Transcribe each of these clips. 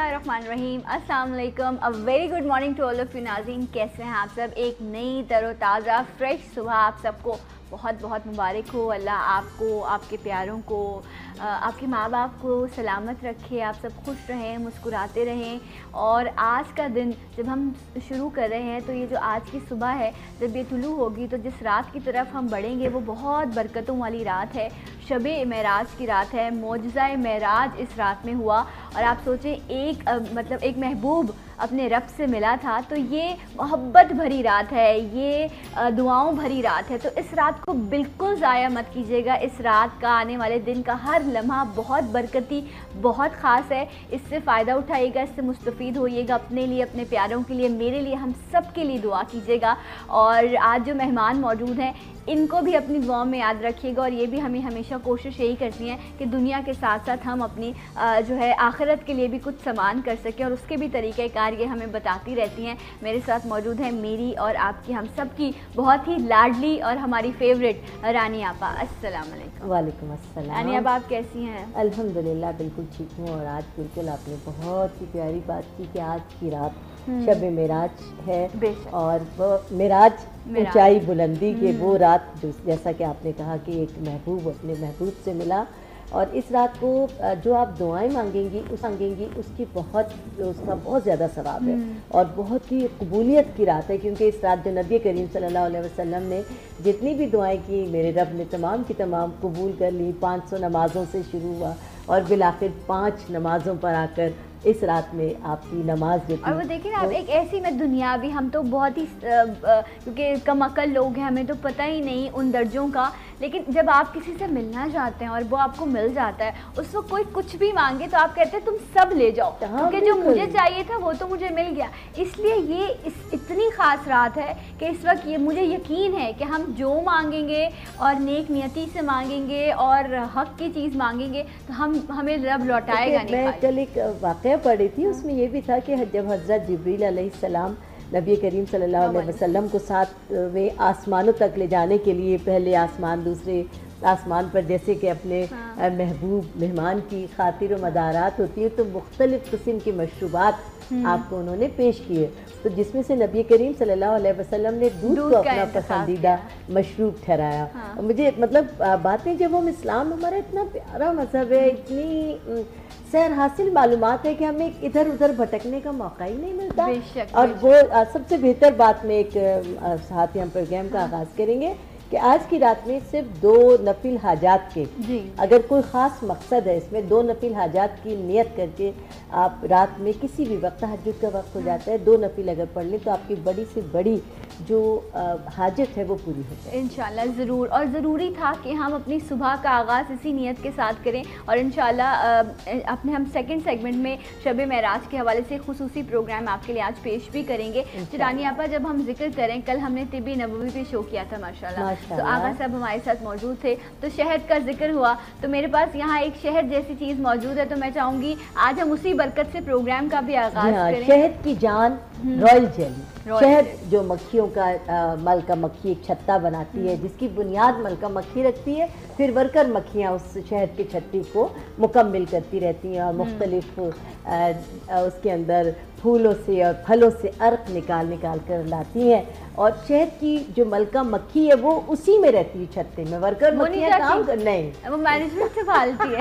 बिस्मिल्लाहिर्रहमानिर्रहीम, अस्सलाम वालेकुम। A very good morning to all of you नाज़रीन। कैसे हैं आप सब? एक नई तरोताज़ा फ्रेश सुबह आप सबको बहुत बहुत मुबारक हो। अल्लाह आपको, आपके प्यारों को, आपके माँ बाप को सलामत रखे, आप सब खुश रहें, मुस्कुराते रहें। और आज का दिन जब हम शुरू कर रहे हैं तो ये जो आज की सुबह है, जब ये तुलू होगी तो जिस रात की तरफ हम बढ़ेंगे वो बहुत बरकतों वाली रात है। शब मेराज की रात है, मोजज़ा मेराज इस रात में हुआ। और आप सोचें एक महबूब अपने रब से मिला था, तो ये मोहब्बत भरी रात है, ये दुआओं भरी रात है। तो इस रात को बिल्कुल ज़ाया मत कीजिएगा। इस रात का, आने वाले दिन का हर लम्हा बहुत बरकती, बहुत ख़ास है। इससे फ़ायदा उठाइएगा, इससे मुस्तफ़ीद होइएगा, अपने लिए, अपने प्यारों के लिए, मेरे लिए, हम सब के लिए दुआ कीजिएगा। और आज जो मेहमान मौजूद हैं इनको भी अपनी दुआओं में याद रखिएगा। और ये भी हमें हमेशा कोशिश यही करती हैं कि दुनिया के साथ साथ हम अपनी जो है आखिरत के लिए भी कुछ सामान कर सकें, और उसके भी तरीक़ेकार ये हमें बताती रहती हैं। मेरे साथ मौजूद है मेरी और आपकी, हम सब की बहुत ही लाडली और हमारी फेवरेट रानी आपा। अस्सलाम वालेकुम। वालेकुम अस्सलाम। रानी आपा, आप कैसी हैं? अल्हम्दुलिल्लाह बिल्कुल ठीक हूँ। और आज बिल्कुल आपने बहुत ही प्यारी बात की कि आज की रात शब मेराज है, और वो मेराज ऊंचाई बुलंदी के वो रात जो, जैसा कि आपने कहा कि एक महबूब अपने महबूब से मिला। और इस रात को जो आप दुआएं मांगेंगी उसका बहुत ज़्यादा सवाब है और बहुत ही कबूलियत की रात है। क्योंकि इस रात जो नबी करीम सल्लल्लाहु अलैहि वसल्लम ने जितनी भी दुआएं की, मेरे रब ने तमाम की तमाम कबूल कर ली। 500 नमाज़ों से शुरू हुआ और बिलाखिर 5 नमाज़ों पर आकर इस रात में आपकी नमाज जो थी। और वो देखिए ना, आप एक ऐसी में दुनियावी, हम तो बहुत ही क्योंकि कम अकल लोग हैं, हमें तो पता ही नहीं उन दर्जों का। लेकिन जब आप किसी से मिलना चाहते हैं और वो आपको मिल जाता है, उस वक्त कोई कुछ भी मांगे तो आप कहते हैं तुम सब ले जाओ, क्योंकि जो मुझे चाहिए था वो तो मुझे मिल गया। इसलिए ये इतनी ख़ास रात है कि इस वक्त ये मुझे यकीन है कि हम जो मांगेंगे और नेक नियति से मांगेंगे और हक़ की चीज़ मांगेंगे तो हमें रब लौटाएगा नहीं। मैं कल एक वाक़या पढ़ी थी, उसमें ये भी था कि जब हज़रत जिब्रील अलैहिस्सलाम नबी करीम सल्लल्लाहु अलैहि वसल्लम को 7वें आसमानों तक ले जाने के लिए, पहले आसमान दूसरे आसमान पर जैसे कि अपने महबूब मेहमान की खातिर व मदारात होती है, तो मुख्तलिफ़ किस्म की मशरूबात आपको उन्होंने पेश किए। तो जिसमें से नबी करीम सल्लल्लाहु अलैहि वसल्लम ने दूध को अपना पसंदीदा मशरूब ठहराया। मुझे मतलब बातें, जब हम इस्लाम, हमारा इतना प्यारा मज़हब है, इतनी सैर हासिल मालूमात है कि हमें इधर उधर भटकने का मौका ही नहीं मिलता। और वो सबसे बेहतर बात में एक साथ ही हम प्रोग्राम का आगाज़ करेंगे कि आज की रात में सिर्फ 2 नफिल हाजात के, अगर कोई ख़ास मकसद है इसमें, 2 नफिल हाजात की नियत करके आप रात में किसी भी वक्त, तहज्जुद का वक्त हो जाता है, 2 नफिल अगर पढ़ लें तो आपकी बड़ी से बड़ी जो हाजत है वो पूरी हो जाए इंशाल्लाह। ज़रूर, और ज़रूरी था कि हम अपनी सुबह का आगाज़ इसी नियत के साथ करें। और इंशाल्लाह अपने हम सेकंड सेगमेंट में शब मेराज के हवाले से खुसूसी प्रोग्राम आपके लिए आज पेश भी करेंगे। रानी आपा, जब हम जिक्र करें, कल हमने तिब्बी नबवी पे शो किया था माशाल्लाह, तो आगा साहब हमारे साथ मौजूद थे, तो शहद का जिक्र हुआ, तो मेरे पास यहाँ एक शहद जैसी चीज़ मौजूद है, तो मैं चाहूँगी आज हम उसी बरकत से प्रोग्राम का भी आगाज़ करें। शहद की जान रॉयल जेली। शहद जो मक्खियों का मलका मक्खी एक छत्ता बनाती है, जिसकी बुनियाद मलका मक्खी रखती है, फिर वर्कर मक्खियाँ उस शहद की छत्ती को मुकम्मिल करती रहती हैं और मुख्तलिफ उसके अंदर फूलों से और फलों से अर्क निकाल कर लाती हैं। और शहद की जो मलका मक्खी है वो उसी में रहती है छत्ते में, वर्कर मक्खियाँ काम कर नहीं, वो मैनेजमेंट से पालती है।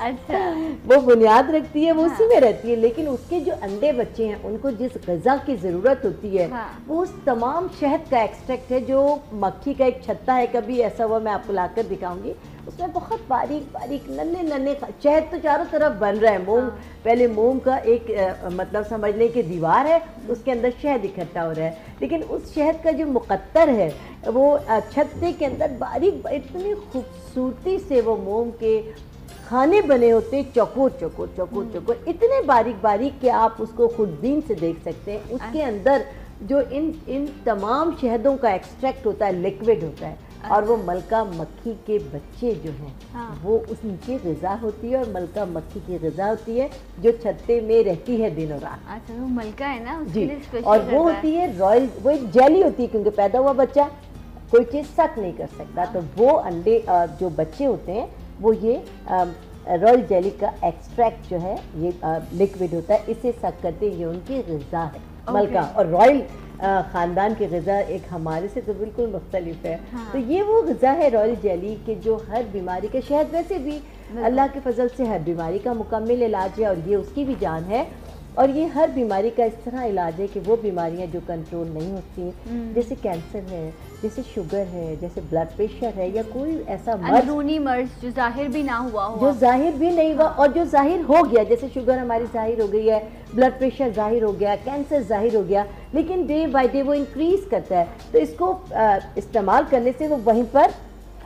अच्छा, वो बुनियाद रखती है, वो उसी में रहती है। लेकिन उसके जो अंडे बच्चे हैं उनको जिस ग़िज़ा की ज़रूरत होती है वो उस तमाम शहद का एक्सट्रैक्ट है जो मक्खी का एक छत्ता है। कभी ऐसा हुआ, मैं आपको लाकर दिखाऊंगी, उसमें बहुत बारीक बारीक नन्हे नन्हे शहद तो चारों तरफ बन रहा है। मोम, पहले मोम का एक मतलब समझ लें कि दीवार है, उसके अंदर शहद इकट्ठा हो रहा है, लेकिन उस शहद का जो मुकत्तर है वो छत्ते के अंदर बारीक, इतनी खूबसूरती से वो मोम के खाने बने होते, चौकोर चौकोर चौकोर चौकोर, इतने बारीक बारीक कि आप उसको खुर्दबीन से देख सकते हैं। उसके अंदर जो इन तमाम शहदों का एक्सट्रैक्ट होता है, लिक्विड होता है, और वो मलका मक्खी के बच्चे जो हैं वो उनकी ग़िज़ा होती है, और मलका मक्खी की ग़िज़ा होती है जो छत्ते में रहती है दिन और रात। अच्छा, वो मलका है ना, जी, और वो होती है रॉयल, वो एक जेली होती है, क्योंकि पैदा हुआ बच्चा कोई चीज़ शक नहीं कर सकता। तो वो अंडे जो बच्चे होते हैं वो ये रॉयल जेली का एक्सट्रैक्ट जो है ये लिक्विड होता है, इसे सक करते हैं, ये उनकी ग़िज़ा है मलका। और रॉयल ख़ानदान की ग़िज़ा एक हमारे से तो बिल्कुल मुख्तलिफ है। तो ये वो ग़िज़ा है रॉयल जेली के जो हर बीमारी का, शहद वैसे भी अल्लाह के फजल से हर बीमारी का मुकम्मल इलाज है और ये उसकी भी जान है। और ये हर बीमारी का इस तरह इलाज है कि वो बीमारियां जो कंट्रोल नहीं होती, जैसे कैंसर है, जैसे शुगर है, जैसे ब्लड प्रेशर है, या कोई ऐसा अंदरूनी मर्ज जो जाहिर भी ना हुआ हो, जो जाहिर भी नहीं हुआ और जो जाहिर हो गया, जैसे शुगर हमारी जाहिर हो गई है, ब्लड प्रेशर जाहिर हो गया, कैंसर जाहिर हो गया, लेकिन डे बाय डे वो इंक्रीज करता है, तो इसको इस्तेमाल करने से वो वहीं पर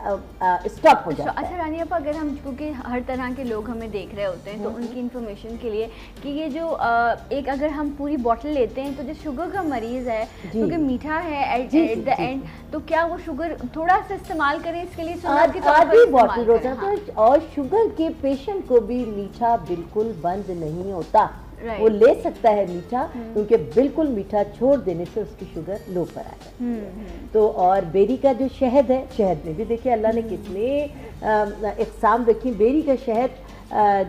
स्टॉप हो जाता है। अच्छा रानी आपा, अगर हम, क्योंकि हर तरह के लोग हमें देख रहे होते हैं, तो उनकी इन्फॉर्मेशन के लिए कि ये जो एक अगर हम पूरी बॉटल लेते हैं, तो जो शुगर का मरीज़ है क्योंकि मीठा है एट द एंड, तो क्या वो शुगर थोड़ा सा इस्तेमाल करें इसके लिए आधी बॉटल रोज़ाना? और शुगर के पेशेंट को भी मीठा बिल्कुल बंद नहीं होता, वो ले सकता है मीठा, क्योंकि बिल्कुल मीठा छोड़ देने से उसकी शुगर लो पर आ जाती है। तो और बेरी का जो शहद है, शहद में भी देखिए अल्लाह ने कितने इक़साम रखी। बेरी का शहद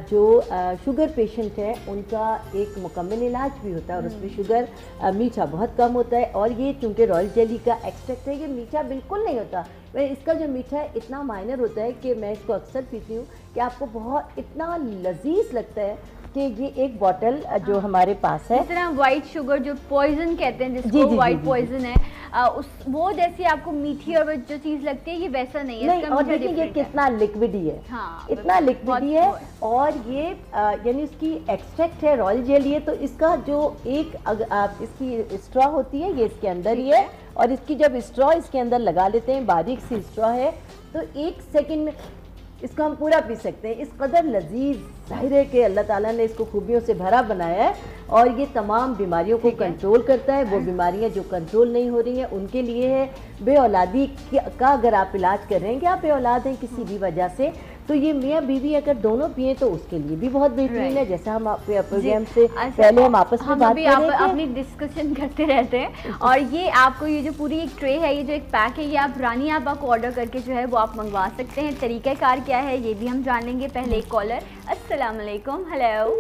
जो शुगर पेशेंट है उनका एक मुकम्मल इलाज भी होता है और उसमें शुगर मीठा बहुत कम होता है। और ये चूँकि रॉयल जेली का एक्सट्रैक्ट है, ये मीठा बिल्कुल नहीं होता, इसका जो मीठा है इतना माइनर होता है कि मैं इसको अक्सर पीती हूँ कि आपको बहुत इतना लजीज लगता है कि ये एक बोतल जो हमारे पास है, जिस तरह वाइट शुगर जो पॉइजन कहते हैं, जिसको वाइट पॉइजन है, उस वो जैसी आपको मीठी और जो चीज़ लगती है, ये वैसा नहीं है। नहीं, और देखिए ये कितना लिक्विड ही है, इतना लिक्विड ही है। और ये यानी इसकी एक्सट्रैक्ट है रॉयल जेली है, तो इसका जो एक इसकी स्ट्रॉ होती है, ये इसके अंदर ही है, और इसकी जब स्ट्रॉ इसके अंदर लगा लेते हैं, बारीक सी स्ट्रॉ है, तो 1 सेकंड में इसको हम पूरा पी सकते हैं। इस कदर लजीज, जाहिर है कि अल्लाह ताला ने इसको खूबियों से भरा बनाया है और ये तमाम बीमारियों को कंट्रोल करता है। वो बीमारियां जो कंट्रोल नहीं हो रही हैं उनके लिए है। बे औलादी का अगर आप इलाज कर रहे हैं कि आप बे औलाद हैं किसी भी वजह से, तो ये मियाँ बीवी अगर दोनों पिए तो उसके लिए भी बहुत बेहतरीन है। जैसा हम प्रोग्राम से पहले हम आपस में बात कर रहे थे, अपनी डिस्कशन करते रहते हैं। और ये आपको ये जो पूरी एक ट्रे है, ये जो एक पैक है, ये आप रानी आपा को ऑर्डर करके जो है वो आप मंगवा सकते हैं। तरीक़ाकार क्या है ये भी हम जान लेंगे। पहले एक कॉलर, अस्सलाम वालेकुम। हेलो,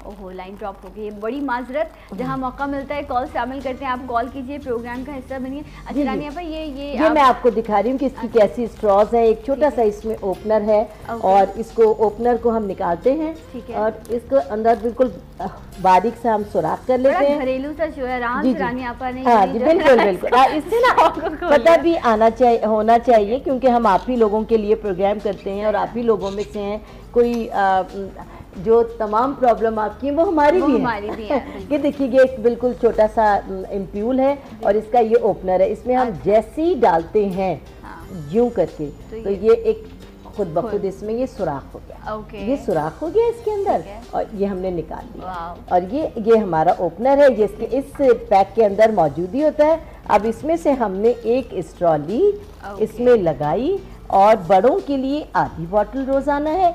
ओहो लाइन ड्रॉप हो गई है, बड़ी माजरत। जहाँ मौका मिलता है कॉल शामिल करते हैं, आप कॉल कीजिए, प्रोग्राम का हिस्सा बनिए। अच्छा रानी आपा, ये मैं आपको दिखा रही हूँ कि इसकी कैसी स्ट्रॉज है। एक छोटा सा इसमें ओपनर है और इसको ओपनर को हम निकालते हैं और इसको अंदर बिल्कुल बारीक से हम सुराख कर लेते हैं। घरेलू सा जो है रानी आपा ने, हाँ जी बिल्कुल बिल्कुल, इससे ना पता भी आना चाहिए, होना चाहिए, क्योंकि हम आप ही लोगों के लिए प्रोग्राम करते हैं और आप ही लोगों में से हैं। कोई जो तमाम प्रॉब्लम आपकी है वो हमारी भी है। ये देखिए ये एक बिल्कुल छोटा सा इम्प्यूल है और इसका ये ओपनर है। इसमें हम जैसे ही डालते हैं यूं करके तो ये एक खुद ब खुद इसमें ये सुराख हो गया। ये सुराख हो गया इसके अंदर और ये हमने निकाल लिया। और ये हमारा ओपनर है, जिसके इस पैक के अंदर मौजूद ही होता है। अब इसमें से हमने एक स्ट्रॉ ली, इसमें लगाई और बड़ों के लिए आधी बॉटल रोजाना है,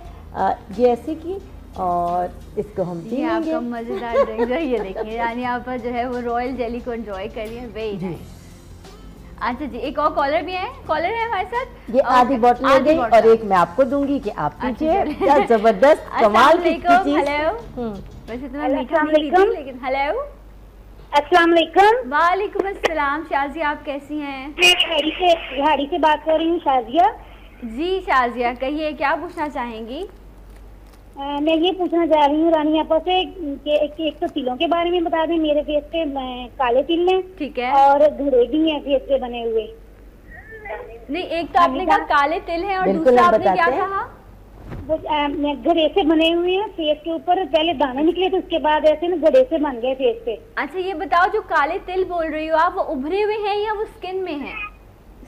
ये ऐसे की, और इसको हम पी लेंगे। आपका मजेदार ड्रिंक है, ये देखिए रानी आपा जो है वो रॉयल जेली को एंजॉय कर रही है। वेरी अच्छा जी, एक और कॉलर भी है, कॉलर है हमारे साथ। ये आधी बॉटल ले गई और एक मैं आपको दूंगी कि आप पीजिए। क्या जबरदस्त कमाल की चीज। हेलो, वैसे तो मैं मीठा नहीं पीती, लेकिन हेलो, अस्सलाम वालेकुम। वालेकुम अस्सलाम। शाजिया आप कैसी हैं? मैं घाड़ी से बात कर रही हूँ। शाजिया जी, शाजिया कहिए क्या पूछना चाहेंगी? मैं ये पूछना चाह रही हूँ रानी आपा से कि एक तो तिलों के बारे में बता दें। मेरे फेस पे काले तिल हैं, ठीक है, और घड़े भी हैं फेस पे बने हुए। नहीं, एक तो आपने कहा काले तिल हैं और दूसरा आपने क्या कहा? घड़े से बने हुए हैं फेस के ऊपर, पहले दाने निकले थे, उसके बाद ऐसे ना घड़े से बन गए फेस पे। अच्छा ये बताओ, जो काले तिल बोल रही हो आप, वो उभरे हुए हैं या वो स्किन में है?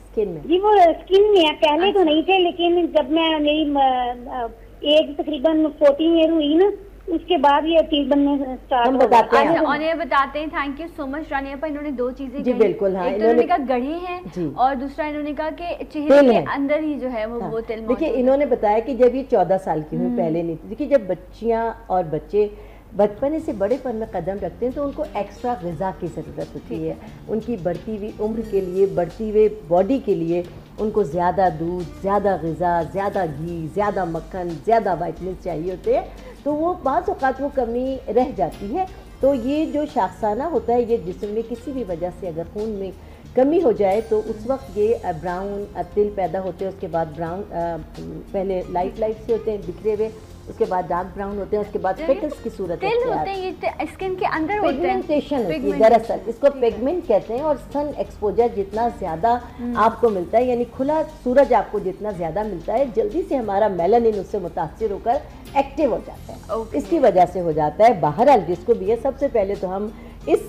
स्किन में जी, वो स्किन में है। पहले तो नहीं थे, लेकिन जब मैं मेरी एज तकरीबन 14 ईयर हुई ना, उसके बाद ये तिल बनने स्टार्ट हो गया। अच्छा, और ये बताते हैं। थैंक यू सो मच रानी आपा। इन्होंने दो चीजें जी बिल्कुल, हाँ, एक तो इन्होंने कहा गढ़े हैं और दूसरा इन्होंने कहा कि चेहरे के अंदर ही जो है वो तिल। देखिए इन्होंने बताया कि जब ये 14 साल की हुई, पहले नहीं थी। देखिए जब बच्चियां और बच्चे बचपने से बड़ेपन में कदम रखते हैं तो उनको एक्स्ट्रा ग़िज़ा की ज़रूरत होती है। उनकी बढ़ती हुई उम्र के लिए, बढ़ती हुई बॉडी के लिए उनको ज़्यादा दूध, ज़्यादा ग़िज़ा, ज़्यादा घी, ज़्यादा मक्खन, ज़्यादा विटामिन चाहिए होते हैं, तो वो बाज़ औक़ात वो कमी रह जाती है। तो ये जो शाखसाना होता है, ये जिस्म में किसी भी वजह से अगर खून में कमी हो जाए तो उस वक्त ये ब्राउन तिल पैदा होते हैं। उसके बाद ब्राउन पहले लाइट से होते हैं बिखरे हुए, उसके बाद डार्क ब्राउन होते हैं, उसके बाद पिगमेंट्स की सूरत तिल होते हैं, ये स्किन के अंदर होते हैं, पिगमेंटेशन होती है दरअसल, इसको पिगमेंट कहते हैं। और सन एक्सपोजर जितना ज़्यादा आपको मिलता है, यानी खुला सूरज आपको जितना ज़्यादा मिलता है, जल्दी से हमारा मेलानिन उससे मुतासिर होकर एक्टिव हो जाता है। इसकी वजह से हो जाता है। बहरहाल जिसको भी है, सबसे पहले तो हम इस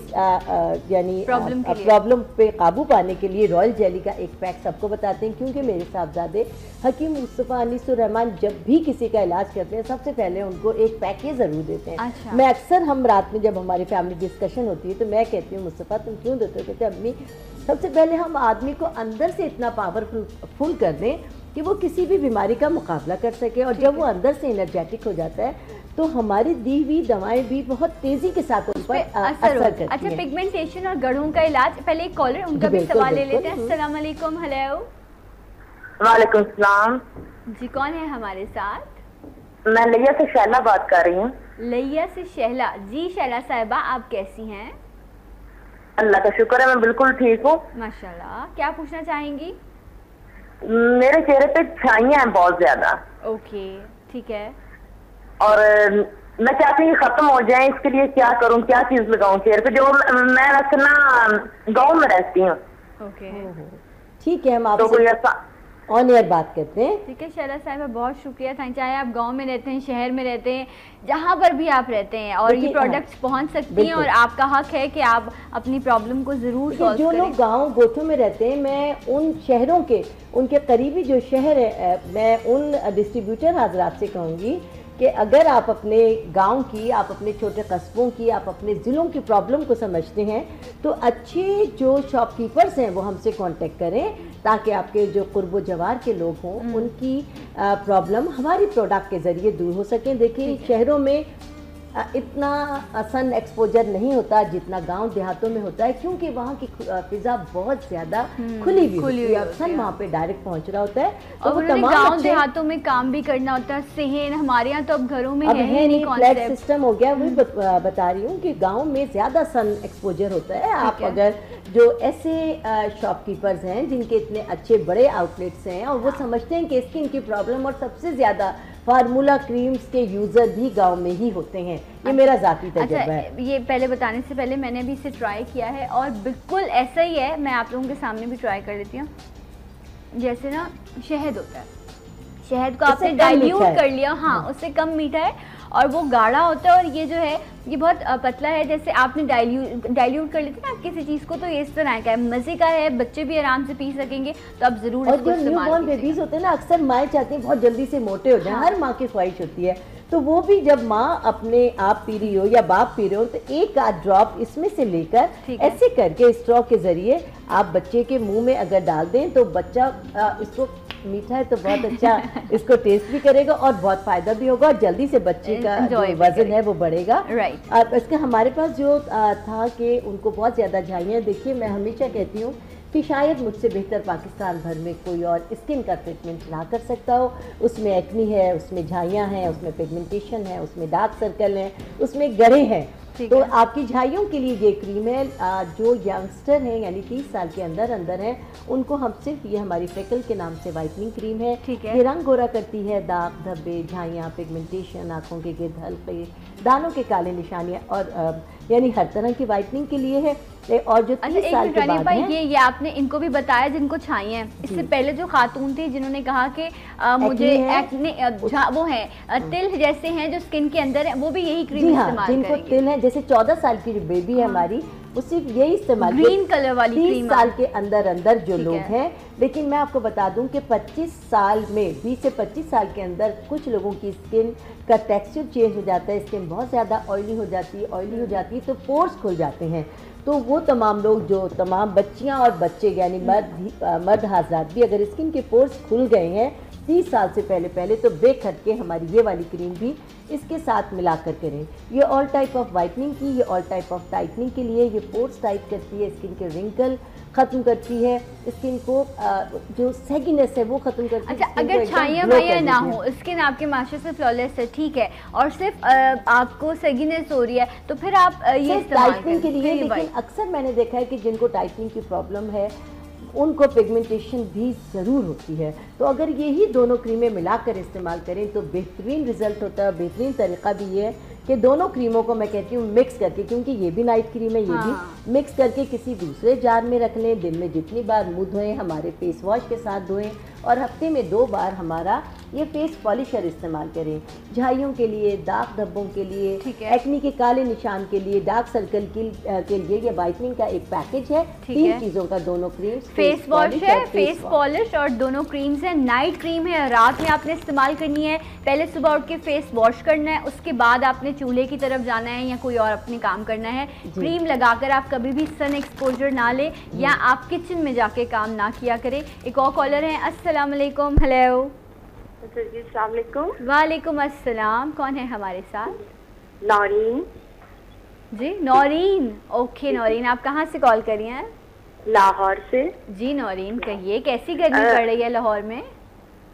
यानी प्रॉब्लम पे काबू पाने के लिए रॉयल जेली का एक पैक सबको बताते हैं, क्योंकि मेरे साहबजादे हकीम मुस्तफ़ा अनीसुर रहमान जब भी किसी का इलाज करते हैं सबसे पहले उनको एक पैक ये ज़रूर देते हैं। अच्छा। मैं अक्सर हम रात में जब हमारी फैमिली डिस्कशन होती है तो मैं कहती हूँ, मुस्तफ़ा तुम क्यों देते हो? कहते अम्मी सबसे पहले हम आदमी को अंदर से इतना पावरफुल कर दें कि वो किसी भी बीमारी का मुकाबला कर सके, और जब वो अंदर से एनर्जेटिक हो जाता है तो हमारी दी हुई दवाएं भी बहुत तेजी के साथ उन पर असर करती हैं। अच्छा, पिगमेंटेशन और गढ़ों का इलाज, पहले एक कॉलर उनका भी सवाल ले लेते हैं। अस्सलाम वालेकुम। हेलो। वालेकुम सलाम जी, कौन है हमारे साथ? मैं लिया से शैला बात कर रही हूँ। लिया से शैला जी। शैला साहिबा, आप कैसी हैं? अल्लाह का शुक्र है, मैं बिल्कुल ठीक हूँ माशाल्लाह। क्या पूछना चाहेंगी? मेरे चेहरे पे छाइयाँ हैं बहुत ज्यादा। ओके, ठीक है। और मैं चाहती हूँ खत्म हो जाए, इसके लिए क्या करूँ, क्या चीज लगाऊं चेहरे पे? जो मैं वैसे ना गाँव में रहती हूँ। ओके, ठीक है, हम तो कोई ऐसा ऑन एयर बात करते हैं। ठीक है शैला साहिबा, बहुत शुक्रिया। चाहे आप गांव में रहते हैं, शहर में रहते हैं, जहाँ पर भी आप रहते हैं, और ये प्रोडक्ट्स पहुँच सकती हैं, और आपका हक है कि आप अपनी प्रॉब्लम को ज़रूर सॉल्व करें। जो लोग गाँव गोठों में रहते हैं, मैं उन शहरों के, उनके करीबी जो शहर है, मैं उन डिस्ट्रीब्यूटर हजरात से कहूँगी कि अगर आप अपने गांव की, आप अपने छोटे कस्बों की, आप अपने ज़िलों की प्रॉब्लम को समझते हैं तो अच्छे जो शॉपकीपर्स हैं वो हमसे कांटेक्ट करें, ताकि आपके जो कुर्बो जवार के लोग हों उनकी प्रॉब्लम हमारी प्रोडक्ट के ज़रिए दूर हो सकें। देखिए, शहरों में इतना सन एक्सपोजर नहीं होता जितना गांव देहातों में होता है, क्योंकि वहाँ की फिजा बहुत ज़्यादा खुली हुई है, सन वहाँ पे डायरेक्ट पहुँच रहा होता है। और वो तमाम गांव देहातों में काम भी करना होता है, सेहन हमारे यहाँ तो अब घरों में है नहीं, फ्लैट सिस्टम हो गया। वही बता रही हूँ कि गाँव में ज़्यादा सन एक्सपोजर होता है। आप अगर जो ऐसे शॉपकीपर्स हैं जिनके इतने अच्छे बड़े आउटलेट्स हैं और वो समझते हैं कि स्किन की प्रॉब्लम, और सबसे ज़्यादा फार्मूला क्रीम्स के यूज़र भी गांव में ही होते हैं, ये मेरा ज़ाती तजुर्बा है। ये पहले बताने से पहले मैंने भी इसे ट्राई किया है और बिल्कुल ऐसा ही है। मैं आप लोगों के सामने भी ट्राई कर लेती हूँ। जैसे ना शहद होता है, शहद को आपने डाइल्यूट कर लिया, हाँ उससे कम मीठा है, और वो गाढ़ा होता है, और ये जो है ये बहुत पतला है। जैसे आपने डाइल्यूट कर ली थी ना किसी चीज़ को, तो ये इस तरह का है, मज़े का है, बच्चे भी आराम से पी सकेंगे, तो आप ज़रूर इसको इस्तेमाल कीजिए। और जो न्यूबॉर्न बेबीज़ होते हैं ना, अक्सर माएँ चाहती हैं बहुत जल्दी से मोटे हो जाएं, हर माँ की ख्वाहिश होती है, तो वो भी जब माँ अपने आप पी रही हो या बाप पी रहे हो तो एक आध ड्रॉप इसमें से लेकर ऐसे करके स्ट्रॉ के ज़रिए आप बच्चे के मुँह में अगर डाल दें तो बच्चा इसको, मीठा है तो बहुत अच्छा इसको टेस्ट भी करेगा और बहुत फ़ायदा भी होगा, और जल्दी से बच्चे का जो वज़न है वो बढ़ेगा। राइट। इसके हमारे पास जो था कि उनको बहुत ज़्यादा झाइयाँ, देखिए मैं हमेशा कहती हूँ कि शायद मुझसे बेहतर पाकिस्तान भर में कोई और स्किन का ट्रीटमेंट ना कर सकता हो। उसमें एक्नी है, उसमें झाइयाँ हैं, उसमें पिगमेंटेशन है, उसमें डार्क सर्कल हैं, उसमें गरे हैं। तो आपकी झाइयों के लिए ये क्रीम है। जो यंगस्टर हैं यानी 30 साल के अंदर हैं, उनको हम सिर्फ ये हमारी फ्रेकल के नाम से वाइटनिंग क्रीम है। ये रंग गोरा करती है, दाग धब्बे, झाइयाँ, पिगमेंटेशन, आँखों के गिर्द हल्के दानों के काले निशानियाँ, और यानी हर तरह की वाइटनिंग के लिए है। और जो 30 साल के बाद हैं, ये आपने इनको भी बताया जिनको छाइयाँ हैं। इससे पहले जो खातून थी जिन्होंने कहा कि मुझे एक्ने वो है तिल जैसे हैं जो स्किन के अंदर है, वो भी यही क्रीम इस्तेमाल करेंगे। जिनको तिल है, जैसे 14 साल की जो बेबी है हमारी, वो सिर्फ यही इस्तेमाल, ग्रीन कलर वाली क्रीम। 30 साल के अंदर जो लोग हैं, लेकिन मैं आपको बता दूं कि 25 साल में, 20 से 25 साल के अंदर कुछ लोगों की स्किन का टेक्सचर चेंज हो जाता है, स्किन बहुत ज़्यादा ऑयली हो जाती है तो पोर्स खुल जाते हैं। तो वो तमाम लोग, जो तमाम बच्चियां और बच्चे यानी मर्द हजरात भी, अगर स्किन के पोर्स खुल गए हैं 30 साल से पहले तो बेखटके हमारी ये वाली क्रीम भी इसके साथ मिलाकर करें। ये ऑल टाइप ऑफ वाइटनिंग की, ये ऑल टाइप ऑफ टाइटनिंग के लिए, ये पोर्स टाइट करती है, स्किन के रिंकल ख़त्म करती है, स्किन को जो सैगिनेस है वो ख़त्म करती है। अच्छा, अगर छाइयाँ वाइयाँ ना हो, स्किन आपके माशे से फ्लॉलेस है, ठीक है, और सिर्फ आपको सैगिनेस हो रही है, तो फिर आप ये टाइटनिंग के लिए, लेकिन अक्सर मैंने देखा है कि जिनको टाइटनिंग की प्रॉब्लम है उनको पिगमेंटेशन भी ज़रूर होती है। तो अगर यही दोनों क्रीमें मिलाकर इस्तेमाल करें तो बेहतरीन रिजल्ट होता है। बेहतरीन तरीका भी है कि दोनों क्रीमों को मैं कहती हूँ मिक्स करके, क्योंकि ये भी नाइट क्रीम है, ये भी मिक्स करके किसी दूसरे जार में रख लें। दिन में जितनी बार मुँह धोएं, हमारे फेस वॉश के साथ धोएं, और हफ्ते में 2 बार हमारा ये फेस पॉलिशर इस्तेमाल करें। झाइयों के लिए, दाग धब्बों के लिए, एक्नी के काले निशान के लिए, डार्क सर्कल के लिए ये वाइटनिंग का एक पैकेज है। 3 चीज़ों का, दोनों क्रीम्स, फेस वॉश है, फेस पॉलिश और दोनों क्रीम्स है। नाइट क्रीम है, रात में आपने इस्तेमाल करनी है। पहले सुबह उठ के फेस वॉश करना है, उसके बाद आपने चूल्हे की तरफ जाना है या कोई और अपने काम करना है। क्रीम लगाकर आप कभी भी सन एक्सपोजर ना ले या आप किचन में जाके काम ना किया करें। एक और कॉलर है, अस्सलाम वालेकुम। हेलो जी, अस्सलाम वालेकुम। वालेकुम अस्सलाम। कौन है हमारे साथ? नौरीन जी। नौरीन, ओके नौरीन, आप कहाँ से कॉल करी हैं? लाहौर से। जी नौरीन, कहिए कैसी गर्मी पड़ रही है लाहौर में?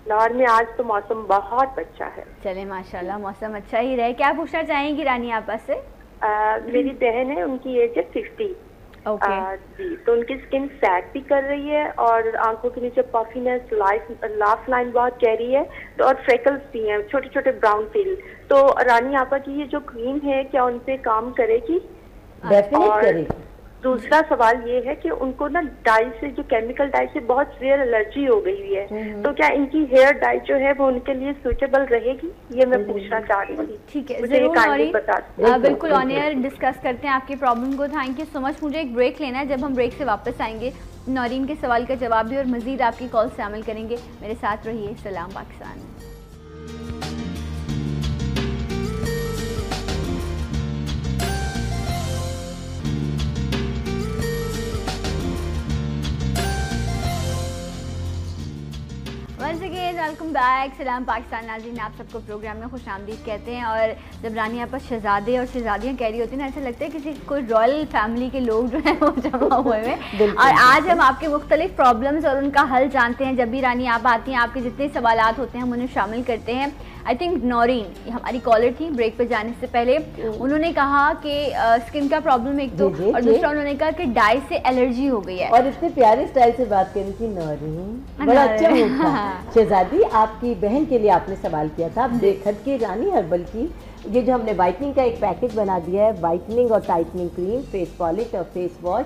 लाहौर में आज तो मौसम बहुत अच्छा है। चले माशाल्लाह, मौसम अच्छा ही रहे। क्या पूछना चाहेंगी रानी आपस से? मेरी बहन है, उनकी एज है 50। जी, तो उनकी स्किन सैग भी कर रही है और आंखों के नीचे पफीनेस, लाफ लाइन बहुत कह रही है, तो और फ्रेकल्स भी हैं, छोटे छोटे ब्राउन फील। तो रानी आपा की ये जो क्रीम है क्या उन पे काम करेगी? डेफिनेट करेगी। दूसरा सवाल ये है कि उनको ना डाई से, जो केमिकल डाई से बहुत सीवियर एलर्जी हो गई हुई है, तो क्या इनकी हेयर डाई जो है वो उनके लिए सूटेबल रहेगी? ये मैं पूछना चाह रही थी। ठीक है, मुझे ये बता। बिल्कुल ऑन एयर डिस्कस करते हैं आपकी प्रॉब्लम को। Thank you so much. मुझे एक ब्रेक लेना है, जब हम ब्रेक से वापस आएंगे नौरीन के सवाल का जवाब भी और मजीद आपकी कॉल शामिल करेंगे। मेरे साथ रहिए। सलाम Pakistan. Once again welcome back. सलाम पाकिस्तान नाज़रीन, आप सबको प्रोग्राम में खुश आमदीद कहते हैं। और जब रानी आपस शहजादे और शहजादियाँ कह रही होती हैं ना, ऐसा लगता है किसी कोई रॉयल फैमिली के लोग जो हैं वो जमा हुए हैं। और आज हम आपके मुख्तलिफ प्रॉब्लम्स और उनका हल जानते हैं। जब भी रानी आप आती हैं, आपके जितने सवालात होते हैं हम उन्हें शामिल करते हैं। आई थिंक नौरीन हमारी कॉलर थी ब्रेक पे जाने से पहले, उन्होंने कहा कि स्किन का प्रॉब्लम एक तो, और दूसरा उन्होंने कहा कि डाई से एलर्जी हो गई है। और इतने प्यारे स्टाइल से बात करी थी नौरीन, बड़ा अच्छा होता। शहजादी, आपकी बहन के लिए आपने सवाल किया था, बेखट की रानी हर्बल की ये जो हमने वाइटनिंग का एक पैकेज बना दिया है, वाइटनिंग और टाइटनिंग क्रीम, फेस पॉलिश और फेस वॉश,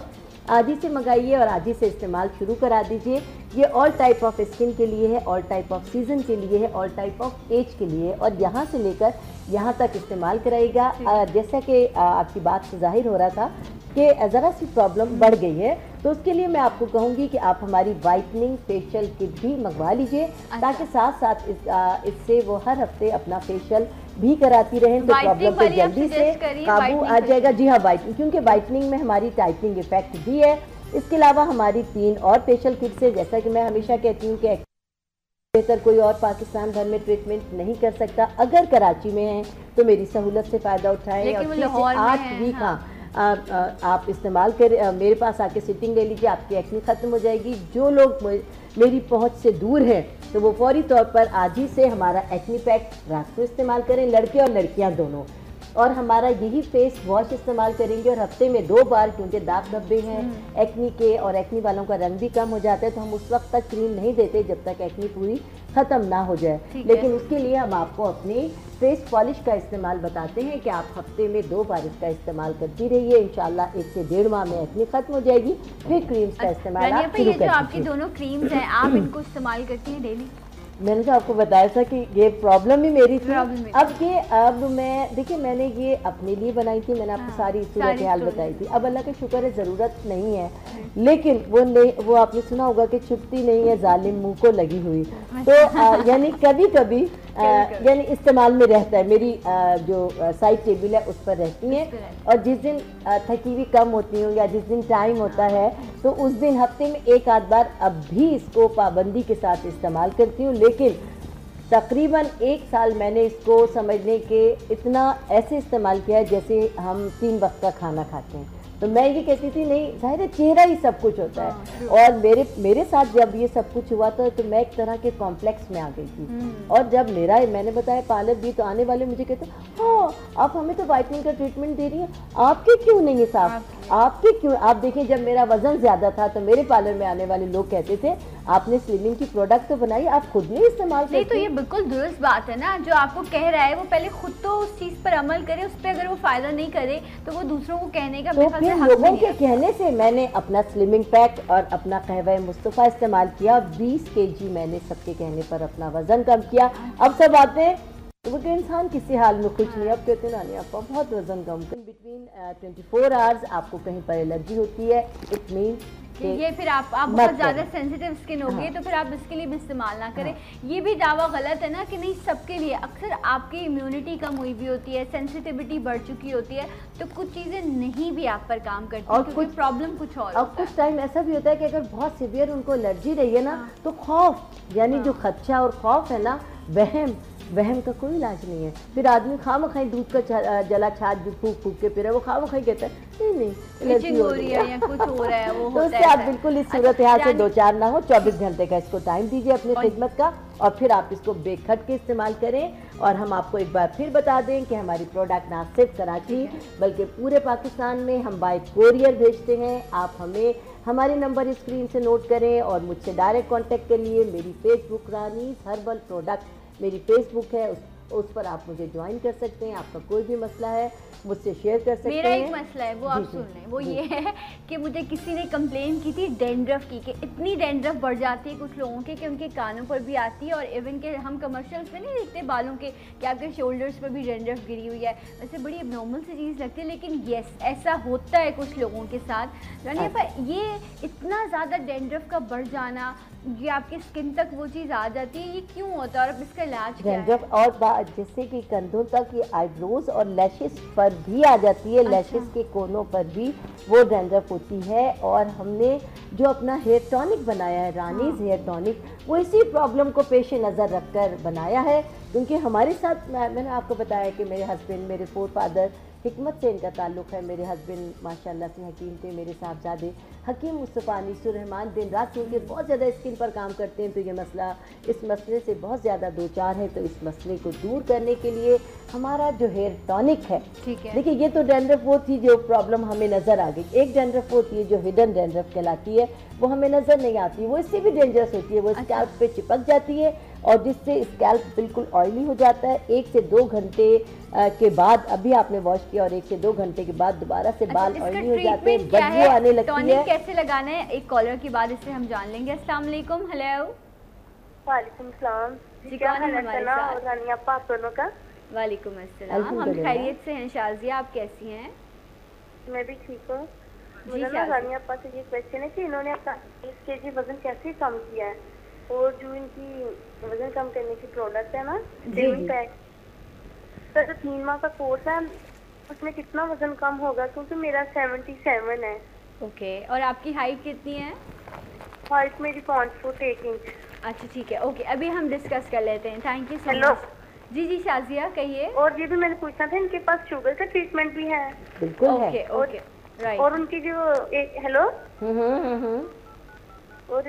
आज ही से मंगाइए और आज ही से इस्तेमाल शुरू करा दीजिए। ये ऑल टाइप ऑफ स्किन के लिए है, ऑल टाइप ऑफ सीजन के लिए है, ऑल टाइप ऑफ एज के लिए, और यहाँ से लेकर यहाँ तक इस्तेमाल कराएगा। जैसा कि आपकी बात से जाहिर हो रहा था कि ज़रा सी प्रॉब्लम बढ़ गई है, तो उसके लिए मैं आपको कहूँगी कि आप हमारी वाइटनिंग फेशियल किट भी मंगवा लीजिए, ताकि साथ साथ इससे वो हर हफ्ते अपना फेशियल भी कराती रहें, तो प्रॉब्लम पे जल्दी से काबू आ जाएगा। जी हाँ, वाइटनिंग, क्योंकि वाइटनिंग में हमारी टाइटनिंग इफेक्ट भी है। इसके अलावा हमारी 3 और फेशियल किट्स है। जैसा कि मैं हमेशा कहती हूँ कि बेहतर कोई और पाकिस्तान भर में ट्रीटमेंट नहीं कर सकता। अगर कराची में हैं तो मेरी सहूलत से फ़ायदा उठाएं और 6 से 8 वीक आप इस्तेमाल कर मेरे पास आके सिटिंग ले लीजिए, आपकी एक्ने ख़त्म हो जाएगी। जो लोग मेरी पहुंच से दूर हैं तो वो फौरी तौर पर आज ही से हमारा एक्ने पैक रात को इस्तेमाल करें, लड़के और लड़कियां दोनों, और हमारा यही फेस वॉश इस्तेमाल करेंगे। और हफ्ते में 2 बार, क्योंकि दाग धब्बे हैं एक्नी के और एक्नी वालों का रंग भी कम हो जाता है, तो हम उस वक्त तक क्रीम नहीं देते जब तक एक्नी पूरी ख़त्म ना हो जाए। लेकिन उसके लिए हम आपको अपनी फेस पॉलिश का इस्तेमाल बताते हैं कि आप हफ्ते में 2 बार इसका इस्तेमाल करती रहिए। इंशाल्लाह 1 से 1.5 माह में एक्ने खत्म हो जाएगी, फिर क्रीम्स का इस्तेमाल आप शुरू कर। आपकी दोनों क्रीम्स हैं, आप इनको इस्तेमाल करती हैं डेली? मैंने तो आपको बताया था कि ये प्रॉब्लम ही मेरी थी। अब मैं देखिए, मैंने ये अपने लिए बनाई थी, मैंने आपको सारी सूरत हाल बताई थी। अब अल्लाह का शुक्र है, ज़रूरत नहीं है, लेकिन वो आपने सुना होगा कि छुट्टी नहीं है जालिम मुंह को लगी हुई। तो यानी कभी कभी यानी इस्तेमाल में रहता है। मेरी जो साइड टेबल है उस पर रहती हैं, और जिस दिन थकी हुई कम होती हूँ या जिस दिन टाइम होता है तो उस दिन हफ्ते में एक आध बार अब भी इसको पाबंदी के साथ इस्तेमाल करती हूँ। लेकिन तकरीबन 1 साल मैंने इसको समझने के इतना ऐसे इस्तेमाल किया है जैसे हम 3 वक्त का खाना खाते हैं। तो मैं ये कहती थी नहीं, ज़ाहिर है चेहरा ही सब कुछ होता है। और मेरे साथ जब ये सब कुछ हुआ था तो मैं एक तरह के कॉम्प्लेक्स में आ गई थी। और जब मैंने बताया पार्लर भी, तो आने वाले मुझे कहते हाँ आप हमें तो वाइटनिंग का ट्रीटमेंट दे रही हैं, आपके क्यों नहीं है साफ, आपके क्यों। आप देखें जब मेरा वजन ज़्यादा था तो मेरे पार्लर में आने वाले लोग कहते थे आपने स्लिमिंग की प्रोडक्ट तो बनाई, आप खुद नहीं इस्तेमाल करते। नहीं तो ये बिल्कुल दुरुस्त बात है ना, जो आपको कह रहा है वो पहले खुद तो उस चीज़ पर अमल करे, उस पर अगर वो फ़ायदा नहीं करे तो वो दूसरों को कहने का तो फिर लोगों के कहने से मैंने अपना स्लिमिंग पैक और अपना कहवा मुस्तफ़ा इस्तेमाल किया। 20 kg मैंने सबके कहने पर अपना वजन कम किया। अब सब आते हैं तो वो इंसान किसी हाल में खुश नहीं। अब कहते ना नहीं आपका बहुत वजन कम। बिटवीन 24 आवर्स आपको कहीं पर एलर्जी होती है, इट मीन्स ये फिर आप बहुत ज़्यादा सेंसिटिव स्किन होगी। हाँ। तो फिर आप इसके लिए भी इस्तेमाल ना करें। हाँ। ये भी दावा गलत है ना कि नहीं सबके लिए। अक्सर आपकी इम्यूनिटी कम हुई भी होती है, सेंसिटिविटी बढ़ चुकी होती है, तो कुछ चीज़ें नहीं भी आप पर काम करती और कुछ प्रॉब्लम कुछ और कुछ टाइम ऐसा भी होता है कि अगर बहुत सीवियर उनको एलर्जी रही है ना, तो खौफ यानी जो खदशा और खौफ है ना, वहम का कोई इलाज नहीं है। फिर आदमी खामखाई दूध का जला छाछ फूक के फिर वो खामखाई कहता है नहीं एलर्जी हो रही है या कुछ हो रहा है वो तो उससे आप बिल्कुल इस सूरत हाल से 2-4 ना हो। 24 घंटे का इसको टाइम दीजिए अपनी खिदमत का, और फिर आप इसको बेखट के इस्तेमाल करें। और हम आपको एक बार फिर बता दें कि हमारी प्रोडक्ट ना सिर्फ कराची बल्कि पूरे पाकिस्तान में हम बाय कोरियर भेजते हैं। आप हमें हमारे नंबर स्क्रीन से नोट करें और मुझसे डायरेक्ट कांटेक्ट के लिए मेरी फेसबुक रानीज हर्बल प्रोडक्ट मेरी फेसबुक है, उस पर आप मुझे ज्वाइन कर सकते हैं। आपका कोई भी मसला है मुझसे शेयर कर सकते हैं। मेरा एक मसला है वो आप सुन लें। वो ये है कि मुझे किसी ने कंप्लेन की थी डैंड्रफ की, कि इतनी डैंड्रफ बढ़ जाती है कुछ लोगों के कि उनके कानों पर भी आती है, और इवन के हम कमर्शियल्स में नहीं देखते बालों के कि आपके शोल्डर्स पर भी डैंड्रफ गिरी हुई है। वैसे बड़ी एबनॉर्मल सी चीज़ लगती है, लेकिन येस ऐसा होता है कुछ लोगों के साथ। यानी पर ये इतना ज़्यादा डैंड्रफ का बढ़ जाना, ये आपकी स्किन तक वो चीज़ आ जाती है, ये क्यों होता है और अब इसका इलाज क्या है? और जैसे कि कंधों तक ये आईब्रोज और लैशेस पर भी आ जाती है। लैशेस के कोनों पर भी वो डैंड्रफ होती है। और हमने जो अपना हेयर टॉनिक बनाया है रानीज हेयर टॉनिक, वो इसी प्रॉब्लम को पेश नज़र रखकर बनाया है। क्योंकि हमारे साथ मैंने आपको बताया कि मेरे हस्बैंड, मेरे फोरफादर हिकमत से इनका ताल्लुक़ है। मेरे हस्बैंड माशाल्लाह से हकीम थे, मेरे साहबजादे हकीम मुस्तफ़ा अनीसुर रहमान दिन रात उनके बहुत ज़्यादा स्किन पर काम करते हैं। तो ये मसला, इस मसले से बहुत ज़्यादा 2-4 है। तो इस मसले को दूर करने के लिए हमारा जो हेयर टॉनिक है, ठीक है। देखिए ये तो डैंड्रफ वो थी जो प्रॉब्लम हमें नज़र आ गई। एक डैंड्रफ होती है जो हिडन डैंड्रफ कहलाती है, वो हमें नज़र नहीं आती, वो इससे भी डेंजरस होती है। वो स्कैल्प पे चिपक जाती है और जिससे स्कैल्प बिल्कुल ऑयली हो जाता है। 1 से 2 घंटे के बाद, अभी आपने वॉश किया और 1 से 2 घंटे के बाद दोबारा से बाल ऑयली हो जाते हैं, बदबू आने लगती है। टॉनिक कैसे लगाना है एक कॉलर के बाद इससे हम जान लेंगे। अस्सलाम वालेकुम। हेलो। वालेकुम सलाम। जी कौन है हमारे साथ? रानी आपा आप दोनों का। वालेकुम अस्सलाम। हम खैरियत से हैं। शाजिया आप कैसी हैं? मैं भी ठीक हूँ। मुझे ना रानी आपा से ये क्वेश्चन है कि इन्होंने अपना 20 kg वजन कैसे कम किया है, और जो इनकी वजन कम करने की प्रोडक्ट है ना स्लिमिंग पैक, तो जो 3 माह का कोर्स है उसमें कितना वजन कम होगा? क्योंकि मेरा 77 है। ओके। और आपकी हाइट कितनी है? हाइट मेरी 5 फुट 1 इंच। अच्छा ठीक है, ओके। अभी हम डिस्कस कर लेते हैं। Thank you so hello. Much. जी शाजिया कहिए। और ये भी मैंने पूछना था, इनके पास शुगर का ट्रीटमेंट भी है? बिल्कुल ओके है। Okay right. और उनकी जो हेलो और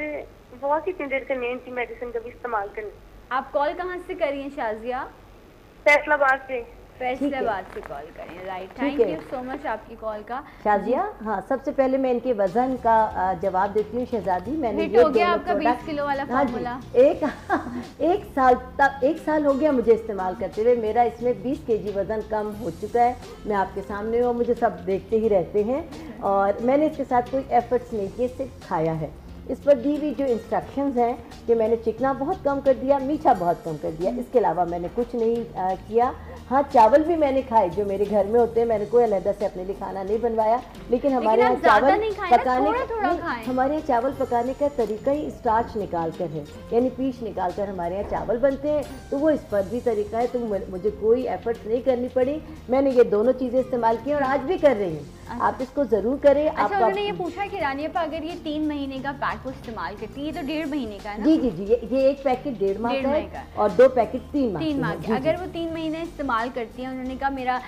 बहुत ही देर करनी है इनकी मेडिसिन का भी इस्तेमाल करनी। आप कॉल कहाँ से करिए शाजिया? फैसलाबाद से। फैसलाबाद से कॉल करें। Right, thank you so much आपकी कॉल का। शाजिया, हाँ सबसे पहले मैं इनके वजन का जवाब देती हूँ। शहजादी, मैंने हिट हो गया आपका 20 किलो वाला फार्मूला? एक साल हो गया मुझे इस्तेमाल करते हुए। मेरा इसमें 20 kg वजन कम हो चुका है। मैं आपके सामने हूँ, मुझे सब देखते ही रहते हैं। और मैंने इसके साथ कोई एफर्ट्स नहीं किए, सिर्फ खाया है। इस पर दी हुई जो इंस्ट्रक्शंस हैं कि मैंने चिकना बहुत कम कर दिया, मीठा बहुत कम कर दिया, इसके अलावा मैंने कुछ नहीं किया। हाँ, चावल भी मैंने खाए जो मेरे घर में होते हैं, मैंने कोई अलग से अपने लिए खाना नहीं बनवाया, लेकिन हमारे यहाँ चावल पकाने हमारे यहाँ चावल पकाने का तरीका ही स्टार्च निकाल कर है, यानी पीस निकाल कर हमारे यहाँ चावल बनते हैं, तो वो स्पर्धी तरीका है, तो मुझे कोई एफर्ट्स नहीं करनी पड़ी। मैंने ये दोनों चीज़ें इस्तेमाल की और आज भी कर रही हूँ। आप इसको जरूर करें। अच्छा, उन्होंने ये पूछा कि रानिया पर अगर ये 3 महीने का पैक को इस्तेमाल करती है, ये तो 1.5 महीने का है ना? जी जी जी, ये एक पैकेट 1.5 माह का है और 2 पैकेट 3 माह के। अगर वो 3 महीने इस्तेमाल करती हैं, उन्होंने कहा मेरा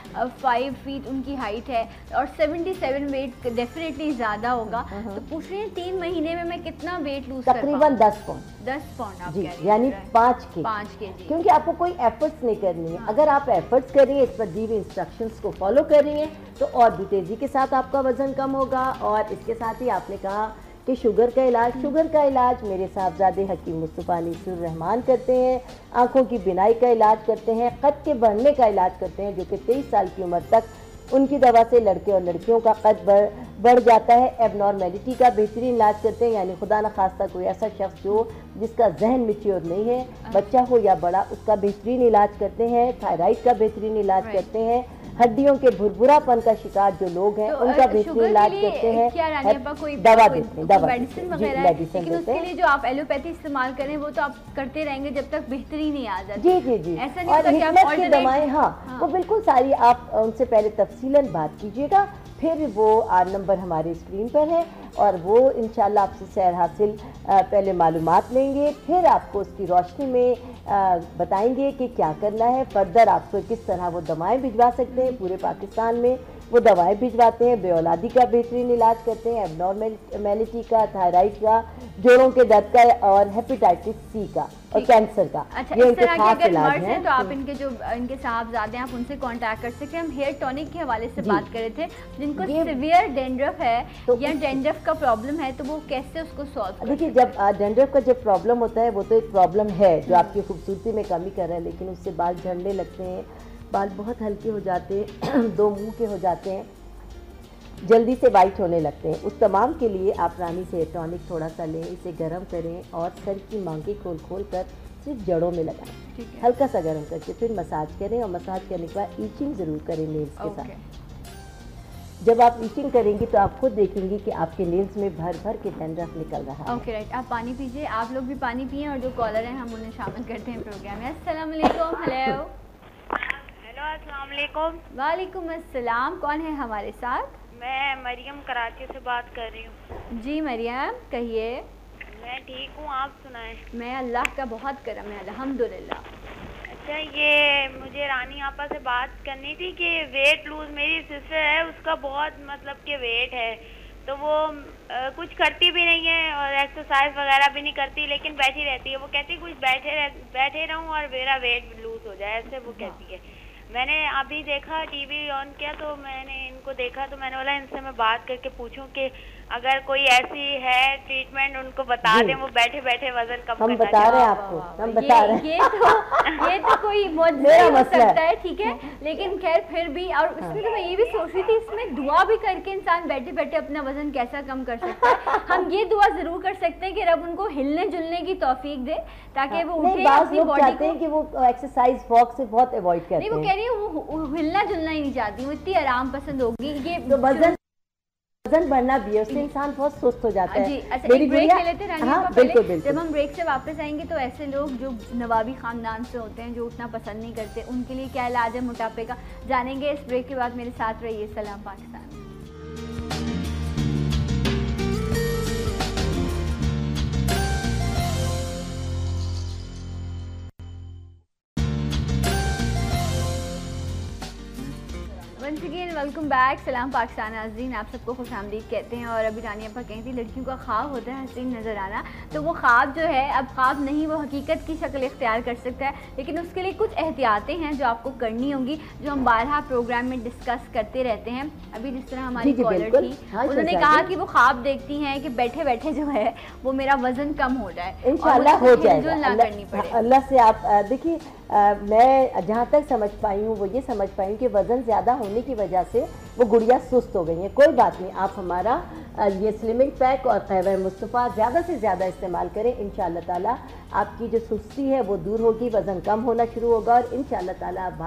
5 फीट उनकी हाइट है और 77 वेट डेफिनेटली ज़्यादा होगा, तो पूछ रही हैं 3 महीने में मैं कितना वेट लूज कर पाऊँ? तकरीबन 10 पाउंड। 10 पाउंड आप जी, यानी 5 केजी, क्योंकि आपको कोई एफर्ट्स नहीं करनी है। अगर आप एफर्ट्स कर रही हैं, इस पर दी हुई इंस्ट्रक्शंस को फॉलो कर रही हैं, तो और भी तेज़ी के साथ आपका वज़न कम होगा। और इसके साथ ही आपने कहा कि शुगर का इलाज मेरे साहबजादे हकीम मुस्तफ़ा अनीसुर रहमान करते हैं। आँखों की बिनाई का इलाज करते हैं, कद के बढ़ने का इलाज करते हैं, जो कि 23 साल की उम्र तक उनकी दवा से लड़के और लड़कियों का कद बढ़ जाता है। एबनॉर्मेलिटी का बेहतरीन इलाज करते हैं, यानी खुदा न खास्ता कोई ऐसा शख्स जो जिसका जहन मैच्योर नहीं है, बच्चा हो या बड़ा, उसका बेहतरीन इलाज करते हैं। थायराइड का बेहतरीन इलाज करते हैं। हड्डियों के भुरभुरापन का शिकार जो लोग हैं, उनका बेहतरीन इलाज करते हैं। दवा देते हैं, मेडिसिन वगैरह, लेकिन उसके लिए जो आप एलोपैथी इस्तेमाल करें वो तो आप करते रहेंगे जब तक बेहतरी नहीं आ जाती। जी जी जी, ऐसा नहीं और हिकमत की दवाएं, हाँ, वो बिल्कुल सारी आप उनसे पहले तफसीलन बात कीजिएगा, फिर वो नंबर हमारे स्क्रीन पर है और वो इंशाल्लाह आपसे सैर हासिल पहले मालूमात लेंगे, फिर आपको उसकी रोशनी में बताएंगे कि क्या करना है। फर्दर आपको किस तरह वो दवाएं भिजवा सकते हैं। पूरे पाकिस्तान में वो दवाएं भिजवाते हैं। बेऔलादी का बेहतरीन इलाज करते हैं, एबनॉर्मेलिटी का, थायराइड का, जोड़ों के दर्द का और हेपेटाइटिस सी का और कैंसर का। अच्छा, इस तरह के अगर मर्ज हैं तो आप इनके साहबजादे हैं, आप उनसे कांटेक्ट कर सकते हैं। हम हेयर टॉनिक के हवाले से बात कर रहे थे, जिनको सिवियर डेंड्रफ है या डेंड्रफ का प्रॉब्लम है, तो वो कैसे उसको सॉल्व? देखिए, जब डेंड्रफ का जब प्रॉब्लम होता है, वो तो एक प्रॉब्लम है जो आपकी खूबसूरती में कमी कर रहा है, लेकिन उससे बाल झड़ने लगते हैं, बाल बहुत हल्के हो जाते हैं, 2 मुंह के हो जाते हैं, जल्दी से वाइट होने लगते हैं। उस तमाम के लिए आप रानी से टॉनिक थोड़ा सा लें, इसे गर्म करें और सर की मांगे खोल कर सिर्फ जड़ों में लगाएं, हल्का सा गर्म करके फिर मसाज करें और मसाज करने के बाद ईचिंग ज़रूर करें नेल्स के साथ। जब आप ईचिंग करेंगी तो आप खुद देखेंगी कि आपके नेल्स में भर भर के डेंड्रफ निकल रहा है। Okay, right. आप पानी पीजिए, आप लोग भी पानी पिए और जो कॉलर हैं हम उन्हें शामिल करते हैं प्रोग्राम में। अस्सलाम वालेकुम। हेलो अस्सलाम वालेकुम। वालेकुम अस्सलाम। कौन है हमारे साथ? मैं मरियम कराची से बात कर रही हूँ। जी मरियम, कहिए। मैं ठीक हूँ, आप सुनाएं? मैं अल्लाह का बहुत करम है, अल्हम्दुलिल्लाह। अच्छा, ये मुझे रानी आपा से बात करनी थी कि वेट लूज, मेरी सिस्टर है, उसका बहुत मतलब के वेट है, तो वो कुछ करती भी नहीं है और एक्सरसाइज वगैरह भी नहीं करती, लेकिन बैठी रहती है। वो कहती कुछ बैठे रहूँ और मेरा वेट लूज हो जाए, ऐसे वो कहती है। मैंने अभी देखा, टीवी ऑन किया तो मैंने इनको देखा, तो मैंने बोला इनसे मैं बात करके पूछूं कि अगर कोई ऐसी है ट्रीटमेंट उनको बता दें, वो बैठे बैठे वजन कम हम बता रहे हैं आपको, हम बता रहे हैं। ये तो कोई मौजूद हो सकता है, ठीक है, लेकिन खैर फिर भी। और इसमें तो मैं ये भी सोच रही थी, इसमें दुआ भी करके इंसान बैठे बैठे अपना वजन कैसा कम कर सकता है। हम ये दुआ जरूर कर सकते हैं कि रब उनको हिलने जुलने की तौफीक दे, ताकि वो उठे अपनी बॉडी को, कि वो एक्सरसाइज वॉक से बहुत अवॉइड करते हैं। नहीं, वो कह रही है वो हिलना जुलना ही नहीं चाहती, वो इतनी आराम पसंद होगी। ये तो वजन बढ़ना भी है, उससे इंसान बहुत सुस्त हो जाता है। जी, अच्छा, एक ब्रेक ले लेते हैं। हाँ, बिल्कुल बिल्कुल। जब हम ब्रेक से वापस आएंगे तो ऐसे लोग जो नवाबी खानदान से होते हैं, जो उठना पसंद नहीं करते, उनके लिए क्या इलाज है मोटापे का, जानेंगे इस ब्रेक के बाद। मेरे साथ रहिए। सलाम Pakistan. Once again welcome back. सलाम पाकिस्तान नाज़रीन, आप सबको खुशामदीद कहते हैं। और अभी रानी अपा कही थी लड़कियों का ख्वाब होता है हसीन नज़र आना, तो वो ख्वाब जो है अब ख्वाब नहीं, वो हकीकत की शक्ल इख्तियार कर सकता है, लेकिन उसके लिए कुछ एहतियातें हैं जो आपको करनी होंगी, जो हम बारहा प्रोग्राम में डिस्कस करते रहते हैं। अभी जिस तरह हमारी कॉलर थी, उन्होंने कहा कि वो ख्वाब देखती हैं कि बैठे बैठे जो है वो मेरा वजन कम हो जाए, इंशाल्लाह हो जाएगा, ना करनी पड़े। अल्लाह से आप देखिए, मैं जहाँ तक समझ पाई हूँ वो ये समझ पाई हूँ कि वज़न ज़्यादा होने की वजह से वो गुड़िया सुस्त हो गई हैं। कोई बात नहीं, आप हमारा ये स्लिमिंग पैक और कहवा मुस्तफ़ा ज़्यादा से ज़्यादा इस्तेमाल करें। इंशाअल्लाह ताला आपकी जो सुस्ती है वो दूर होगी, वज़न कम होना शुरू होगा और इंशाअल्लाह ताला आप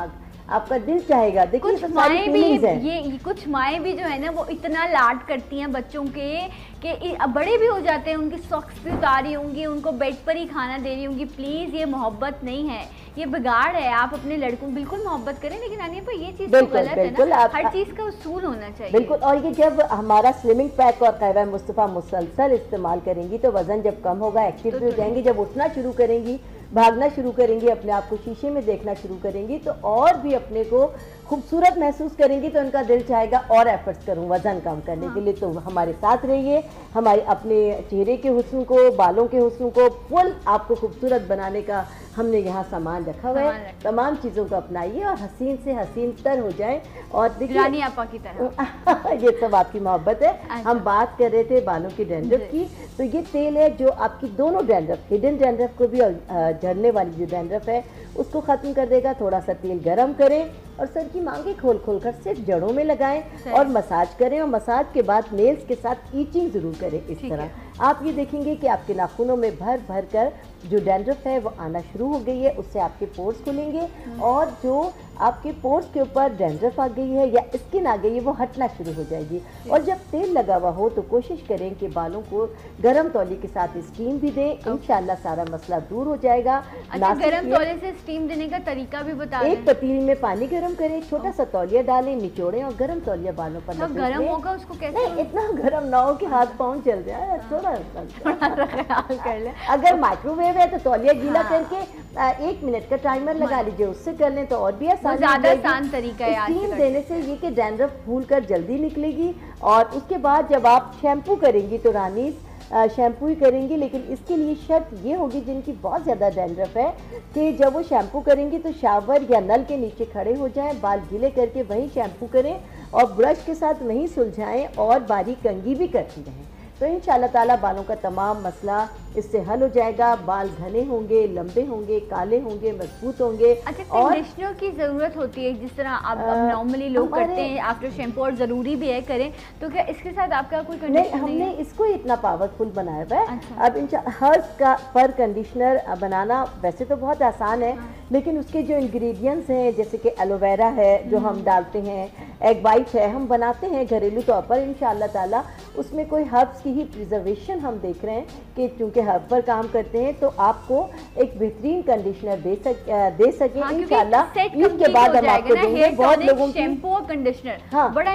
आपका दिल चाहेगा। देखिए कुछ माएँ भी ये कुछ माएँ भी जो है ना वो इतना लाड करती हैं बच्चों के कि बड़े भी हो जाते हैं, उनकी सॉक्स भी उतारी होंगी, उनको बेड पर ही खाना दे रही होंगी। प्लीज़ ये मोहब्बत नहीं है, ये बिगाड़ है। आप अपने लड़कों बिल्कुल मोहब्बत करें, लेकिन आनिया पर ये चीज़ तो गलत है ना, हर चीज़ का उसूल होना चाहिए। बिल्कुल। और ये जब हमारा स्लिमिंग पैक और कहवा मुस्तफ़ा मुसलसल इस्तेमाल करेंगी तो वजन जब कम होगा, एक्टिव भी हो जाएंगी। जब उठना शुरू करेंगी, भागना शुरू करेंगी, अपने आप को शीशे में देखना शुरू करेंगी तो और भी अपने को खूबसूरत महसूस करेंगी। तो उनका दिल चाहेगा और एफर्ट्स करूं वज़न कम करने के लिए। तो हमारे साथ रहिए, हमारे अपने चेहरे के हुस्न को, बालों के हुस्न को फुल आपको खूबसूरत बनाने का हमने यहाँ सामान रखा हुआ है। तमाम चीज़ों को अपनाइए और हसीन से हसीन तर हो जाए। और देखिए रानी आपा की तरह ये सब आपकी मोहब्बत है। हम बात कर रहे थे बालों की डैंड्रफ की, तो ये तेल है जो आपकी दोनों डैंड्रफ, हिडन डैंड्रफ को भी और झड़ने वाली जो डैंड्रफ है उसको ख़त्म कर देगा। थोड़ा सा तेल गरम करें और सर की मांगे खोल खोल कर सिर्फ जड़ों में लगाएं और मसाज करें। और मसाज के बाद नेल्स के साथ ईचिंग ज़रूर करें। इस तरह आप ये देखेंगे कि आपके नाखूनों में भर भर कर जो डैंड्रफ है वो आना शुरू हो गई है। उससे आपके पोर्स खुलेंगे और जो आपके पोर्स के ऊपर डैंड्रफ आ गई है या स्किन आ गई है वो हटना शुरू हो जाएगी। और जब तेल लगा हुआ हो तो कोशिश करें कि बालों को गर्म तौली के साथ स्टीम भी दें। इंशाल्लाह सारा मसला दूर हो जाएगा। अच्छा, गर्म तौले से स्टीम देने का तरीका भी बता दें। एक पतीली में पानी गर्म करें, छोटा सा तौलिया डालें, निचोड़ें और गर्म तौलिया बालों पर लपेट लें। गर्म होगा उसको कैसे? नहीं, इतना गर्म ना हो कि हाथ पाँव चल जाए, थोड़ा कर लें। अगर माइक्रोवेव है तो तौलिया गीला करके 1 मिनट का टाइमर लगा लीजिए, उससे कर लें तो और भी ज्यादा आसान तरीका है। स्टीम देने से ये कि डैंड्रफ फूल कर जल्दी निकलेगी। और उसके बाद जब आप शैम्पू करेंगी तो रानी शैम्पू ही करेंगी, लेकिन इसके लिए शर्त ये होगी जिनकी बहुत ज़्यादा डैंड्रफ है कि जब वो शैम्पू करेंगी तो शावर या नल के नीचे खड़े हो जाएं, बाल गीले करके वहीं शैम्पू करें और ब्रश के साथ वहीं सुलझाएं और बारीक कंघी भी करती रहें। तो इंशाअल्लाह ताला बालों का तमाम मसला इससे हल हो जाएगा। बाल घने होंगे, लंबे होंगे, काले होंगे, मजबूत होंगे। अच्छा, कंडीशनर की ज़रूरत होती है जिस तरह आप नॉर्मली लोग करते हैं आफ्टर शैम्पू, और ज़रूरी भी है करें, तो क्या इसके साथ आपका कोई कंडीशनर? हमने इसको इतना पावरफुल बनाया हुआ है। अच्छा। अब हर्ष का पर कंडीशनर बनाना वैसे तो बहुत आसान है, लेकिन उसके जो इंग्रेडिएंट्स हैं जैसे कि एलोवेरा है जो हम डालते हैं, एग वाइट है, हम बनाते हैं घरेलू तौर पर। इंशाअल्लाह ताला उसमें कोई हर्ब्स की ही प्रिजर्वेशन हम देख रहे हैं कि चूँकि हर्ब पर काम करते हैं तो आपको एक बेहतरीन कंडीशनर दे सके। इंशाअल्लाह इसके बाद हम आपको देंगे। बहुत लोगों की शैम्पू और कंडीशनर,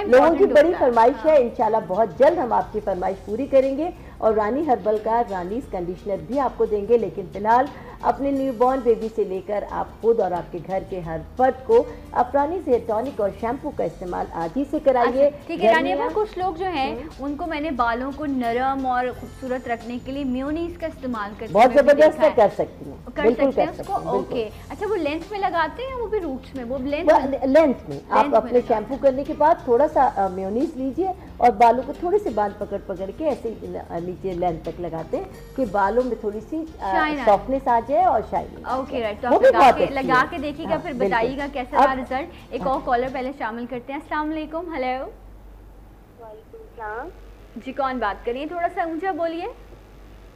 लोगों की बड़ी फरमाइश है। इंशाअल्लाह बहुत जल्द हम आपकी फरमाइश पूरी करेंगे और रानी हर्बल का रानीज कंडीशनर भी आपको देंगे। लेकिन फिलहाल अपने न्यूबॉर्न बेबी से लेकर आप खुद और आपके घर के हर फर्द को आप रानीज हेयर टॉनिक और शैम्पू का इस्तेमाल आज ही से कराइए। ठीक है रानी, कुछ लोग जो हैं उनको मैंने बालों को नरम और खूबसूरत रखने के लिए मेयोनीज का इस्तेमाल करते हैं। बहुत जबरदस्त कर सकती हैं, कर सकते हैं उसको। ओके, अच्छा, वो लेंथ में लगाते हैं वो भी रूट्स में? वो लेंथ में आप अपने शैम्पू करने के बाद थोड़ा सा मेयोनीज लीजिए और बालों को थोड़े से बाल पकड़ के ऐसे नीचे लेंथ तक लगाते हैं कि बालों में थोड़ी सी सॉफ्टनेस आ जाए और शाइनिंग। ओके राइट, तो आप लगा के देखिएगा, फिर बताइएगा कैसा रहा रिजल्ट। एक और कॉलर पहले शामिल करते हैं। अस्सलाम वालेकुम। हेलो जी, कौन बात करिए? थोड़ा सा ऊंचा बोलिए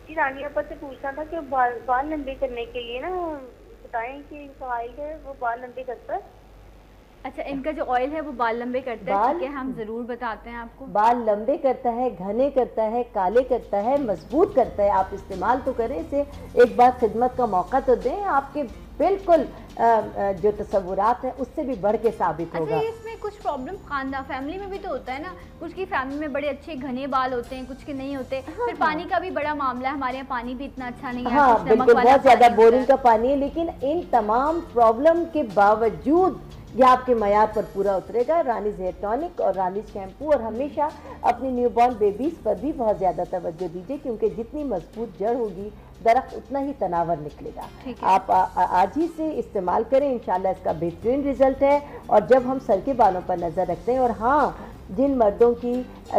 जी। रानी आपा से पूछना था कि बाल लंबे करने के लिए ना बताएं कि ऑयल है वो बाल लंबे करता है। अच्छा, इनका जो ऑयल है वो बाल लंबे करता है? ठीक है, हम जरूर बताते हैं आपको। बाल लंबे करता है, घने करता है, काले करता है, मजबूत करता है। आप इस्तेमाल तो करें इसे, एक बार खिदमत का मौका तो दें। आपके बिल्कुल जो तस्वुरात है उससे भी बढ़ के साबित होगा। अच्छा, इसमें कुछ प्रॉब्लम खानदान फैमिली में भी तो होता है ना, कुछ की फैमिली में बड़े अच्छे घने बाल होते हैं, कुछ के नहीं होते। फिर पानी का भी बड़ा मामला है, हमारे यहाँ पानी भी इतना अच्छा नहीं है। हाँ बिल्कुल, बहुत ज्यादा बोरिंग का पानी है। लेकिन इन तमाम प्रॉब्लम के बावजूद ये आपके मयार पर पूरा उतरेगा। रानीज हेयर टॉनिक और रानीज शैम्पू। और हमेशा अपनी न्यूबॉर्न बेबीज पर भी बहुत ज़्यादा तवज्जो दीजिए, क्योंकि जितनी मजबूत जड़ होगी दरख्त उतना ही तनावर निकलेगा। आप आज ही से इस्तेमाल करें, इंशाल्लाह इसका बेहतरीन रिजल्ट है। और जब हम सर के बालों पर नज़र रखते हैं, और हाँ, जिन मर्दों की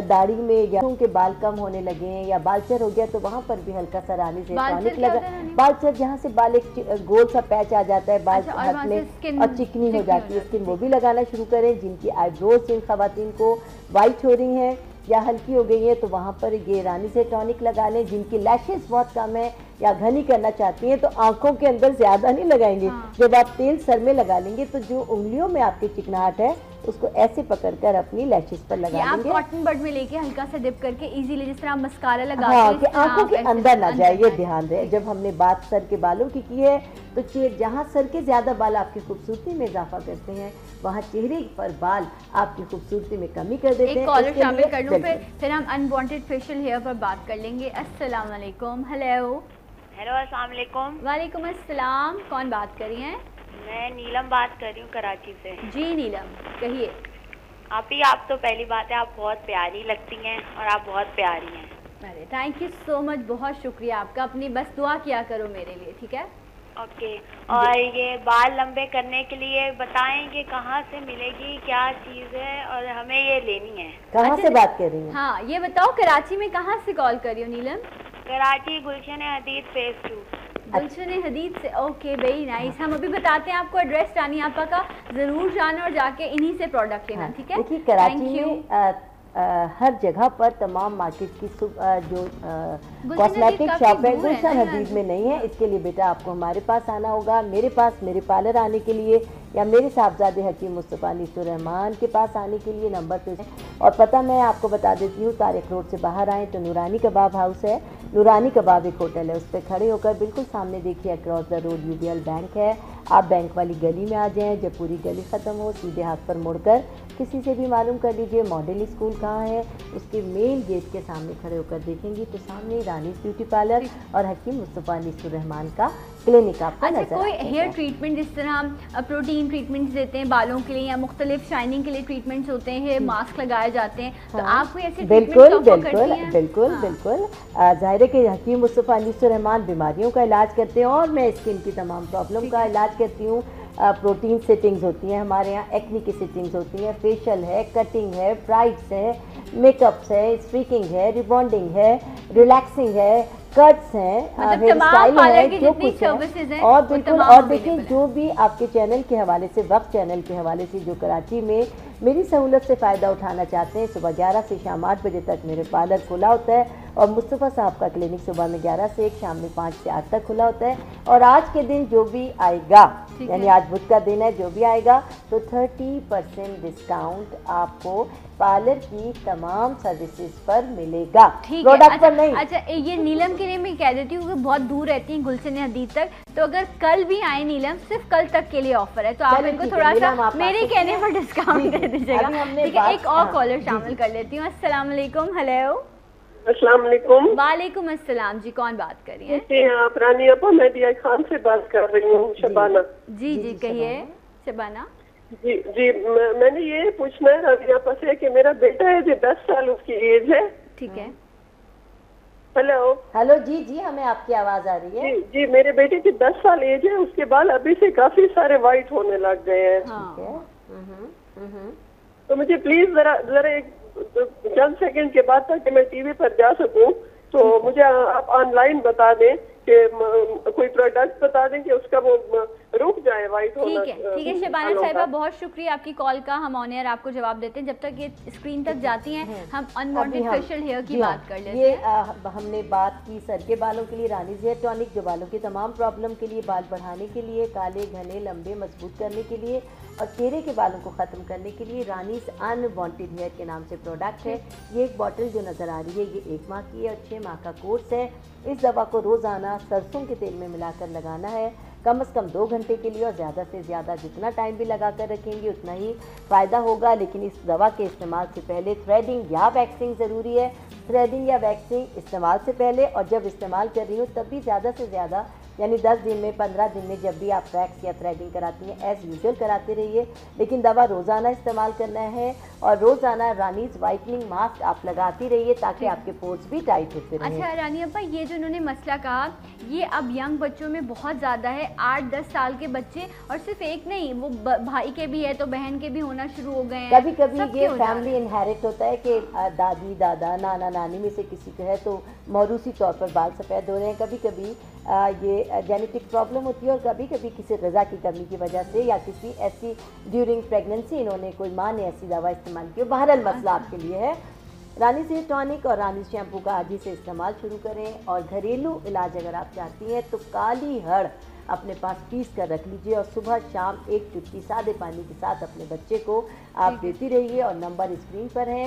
दाढ़ी में या के बाल कम होने लगे हैं या बालचर हो गया तो वहाँ पर भी हल्का सा रानीज हेयर टॉनिक लगा। बालचर जहाँ से बाल एक गोल सा पैच आ जाता है बाल हाथ में और चिकनी हो जाती है स्किन, वो भी लगाना शुरू करें। जिनकी आईब्रोज जिन खवातीन को वाइट हो रही हैं या हल्की हो गई है तो वहाँ पर ये रानी से टॉनिक लगा लें। जिनकी लैशेस बहुत कम है या घनी करना चाहती हैं तो आंखों के अंदर ज़्यादा नहीं लगाएंगे। जब आप तेल सर में लगा लेंगे तो जो उंगलियों में आपकी चिकनाहट है उसको ऐसे पकड़कर अपनी लैशेस पर लगा लेंगे। आप कॉटन बड में लेके हल्का सा डिप करके इजीली जिस तरह मस्कारा लगाते हैं, हाँ, कि आंखों के अंदर ना जाए, ये ध्यान रहे। जब हमने बात सर के बालों की है तो जहाँ सर के ज्यादा बाल आपकी खूबसूरती में इजाफा करते हैं वहाँ चेहरे पर बाल आपकी खूबसूरती में कमी कर देते हैं। एक कॉलर शामिल कर लूं, फिर हम अनवांटेड फेशियल हेयर पर बात कर लेंगे। अस्सलाम वालेकुम। हेलो अस्सलाम वालेकुम। वालेकुम अस्सलाम। कौन बात कर रही हैं? मैं नीलम बात कर रही हूँ कराची से। जी नीलम कहिए। आप तो पहली बात है आप बहुत प्यारी लगती हैं और आप बहुत प्यारी हैं। अरे थैंक यू सो मच, बहुत शुक्रिया आपका। अपनी बस दुआ किया करो मेरे लिए, ठीक है? ओके। और ये बाल लंबे करने के लिए बताएं कि कहाँ से मिलेगी, क्या चीज़ है और हमें ये लेनी है। कहाँ से बात कर रही हैं? हाँ ये बताओ कराची में कहाँ से कॉल कर रही हो नीलम? कराची गुलशन हदीद फेज 2। गुलशन हदीद से, ओके वेरी नाइस। हम अभी बताते हैं आपको एड्रेस रानिया आपा का, जरूर जाना और जाके इन्हीं से प्रोडक्ट लेना, ठीक है? देखिए कराची में हर जगह पर तमाम मार्केट की जो कॉस्मेटिक शॉप है गुलशन हदीद में नहीं है। इसके लिए बेटा आपको हमारे पास आना होगा, मेरे पास, मेरे पार्लर आने के लिए या मेरे साहबजादे हकीम मुस्तफ़ा नीसुररहमान के पास आने के लिए नंबर पे। और पता मैं आपको बता देती हूँ, तारिक रोड से बाहर आएँ तो नूरानी कबाब हाउस है। नूरानी कबाब एक होटल है, उस पर खड़े होकर बिल्कुल सामने देखिए across the road UBL bank है। आप बैंक वाली गली में आ जाएं, जब पूरी गली ख़त्म हो सीधे हाथ पर मुड़कर किसी से भी मालूम कर लीजिए मॉडल स्कूल कहाँ है। उसके मेन गेट के सामने खड़े होकर देखेंगी तो सामने रानी ब्यूटी पार्लर और हकीम मुस्तफ़ा नीसुररहमान का क्लिनिक आपको नजर कोई हेयर ट्रीटमेंट जिस तरह हम प्रोटीन ट्रीटमेंट्स देते हैं बालों के लिए या मुख्तलिफ शाइनिंग के लिए ट्रीटमेंट्स होते हैं, हेयर मास्क लगाए जाते हैं, तो आप कोई ऐसे बिल्कुल बिल्कुल ज़ाहिर है कि हकीम मुस्तफ़ा नीसुररहमान बीमारियों का इलाज करते हैं और मैं स्किन की तमाम प्रॉब्लम का इलाज करती हूँ। प्रोटीन सेटिंग्स होती हैं हमारे यहाँ, एक्नी की सेटिंग्स होती हैं, फेशियल है, कटिंग है, ब्राइड्स है, मेकअप्स है, स्ट्रीकिंग है, रिबॉन्डिंग है, रिलैक्सिंग है, कट्स हैं, हेयर स्टाइल है, जो कुछ है। और बिल्कुल और देखिए जो भी आपके चैनल के हवाले से, वक्त चैनल के हवाले से जो कराची में मेरी सहूलत से फ़ायदा उठाना चाहते हैं, सुबह 11 से शाम 8 बजे तक मेरे पार्लर खुला होता है और मुस्तफ़ा साहब का क्लिनिक सुबह में 11 से 1, शाम में 5 से 8 तक खुला होता है। और आज के दिन जो भी आएगा, यानी आज बुध का दिन है, जो भी आएगा तो 30% डिस्काउंट आपको पार्लर की तमाम सर्विसेज पर मिलेगा, प्रोडक्ट पर नहीं। अच्छा ये नीलम के लिए मैं कह देती हूँ कि बहुत दूर रहती हैं गुलशन हदीद तक, तो अगर कल भी आए नीलम, सिर्फ कल तक के लिए ऑफर है, तो आप इनको थोड़ा सा मेरे कहने पर डिस्काउंट दे दीजिएगा, ठीक है? एक और कॉलर शामिल कर लेती हूँ। अस्सलाम वालेकुम। हेलो अस्सलाम वालेकुम। वालेकुम अस्सलाम जी, कौन बात कर रही है? जी आप रानी अपा, मैं दिया खान से बात कर रही हूँ, शबाना। जी जी कहिए शबाना। जी जी मैंने ये पूछना है रानी अपा से कि मेरा बेटा है जो 10 साल उसकी एज है, ठीक है? हेलो हेलो जी जी हमें आपकी आवाज आ रही है। जी जी मेरे बेटे की 10 साल एज है, उसके बाल अभी से काफी सारे वाइट होने लग गए हैं। तो मुझे प्लीज जरा एक चंद सेकंड के बाद तक मैं टीवी पर जा सकूं तो मुझे आप ऑनलाइन बता दें कि कोई प्रोडक्ट बता दें कि उसका वो रुक जाए वाइट होना। ठीक है शबाना साहिबा, बहुत शुक्रिया आपकी कॉल का। हम ऑन एयर आपको जवाब देते हैं। जब तक ये स्क्रीन तक जाती हैं हम अनवांटेड फेशियल हेयर की बात कर लेते हैं। ये हमने बात की सर के बालों के लिए रानीज हेयर टॉनिक, जो बालों की तमाम प्रॉब्लम के लिए, बाल बढ़ाने के लिए, काले घने लंबे मजबूत करने के लिए और चेहरे के बालों को ख़त्म करने के लिए रानीज अनवांटेड हेयर के नाम से प्रोडक्ट है। ये एक बॉटल जो नज़र आ रही है ये 1 माह की है और 6 माह का कोर्स है। इस दवा को रोज़ाना सरसों के तेल में मिलाकर लगाना है, कम से कम 2 घंटे के लिए, और ज़्यादा से ज़्यादा जितना टाइम भी लगा कर रखेंगे उतना ही फ़ायदा होगा। लेकिन इस दवा के इस्तेमाल से पहले थ्रेडिंग या वैक्सिंग ज़रूरी है। थ्रेडिंग या वैक्सिंग इस्तेमाल से पहले और जब इस्तेमाल कर रही हूँ तब भी ज़्यादा से ज़्यादा, यानी 10 दिन में, 15 दिन में जब भी आप वैक्स या थ्रेडिंग कराती हैं एज़ यूजुअल कराते रहिए। लेकिन दवा रोज़ाना इस्तेमाल करना है और रोज़ाना रानीज वाइटनिंग मास्क आप लगाती रहिए ताकि आपके पोर्स भी टाइट होते रहें। अच्छा रानी अप्पा, ये जो उन्होंने मसला कहा ये अब यंग बच्चों में बहुत ज़्यादा है। 8-10 साल के बच्चे, और सिर्फ एक नहीं, वो भाई के भी है तो बहन के भी होना शुरू हो गए हैं। कभी कभी ये फैमिली इनहेरिट होता है कि दादी दादा नाना नानी में से किसी को है तो मौरूसी तौर पर बाल सफ़ेद हो रहे हैं। कभी कभी ये जेनेटिक प्रॉब्लम होती है और कभी कभी किसी ग़िज़ा की कमी की वजह से या किसी ऐसी ड्यूरिंग प्रेगनेंसी इन्होंने, कोई माँ ने ऐसी दवा इस्तेमाल की। बहरहाल मसला आपके लिए है रानी से टॉनिक और रानी शैम्पू का आज ही से इस्तेमाल शुरू करें। और घरेलू इलाज अगर आप चाहती हैं तो काली हड़ अपने पास पीस कर रख लीजिए और सुबह शाम एक चुटकी सादे पानी के साथ अपने बच्चे को आप देती रहिए। और नंबर स्क्रीन पर है।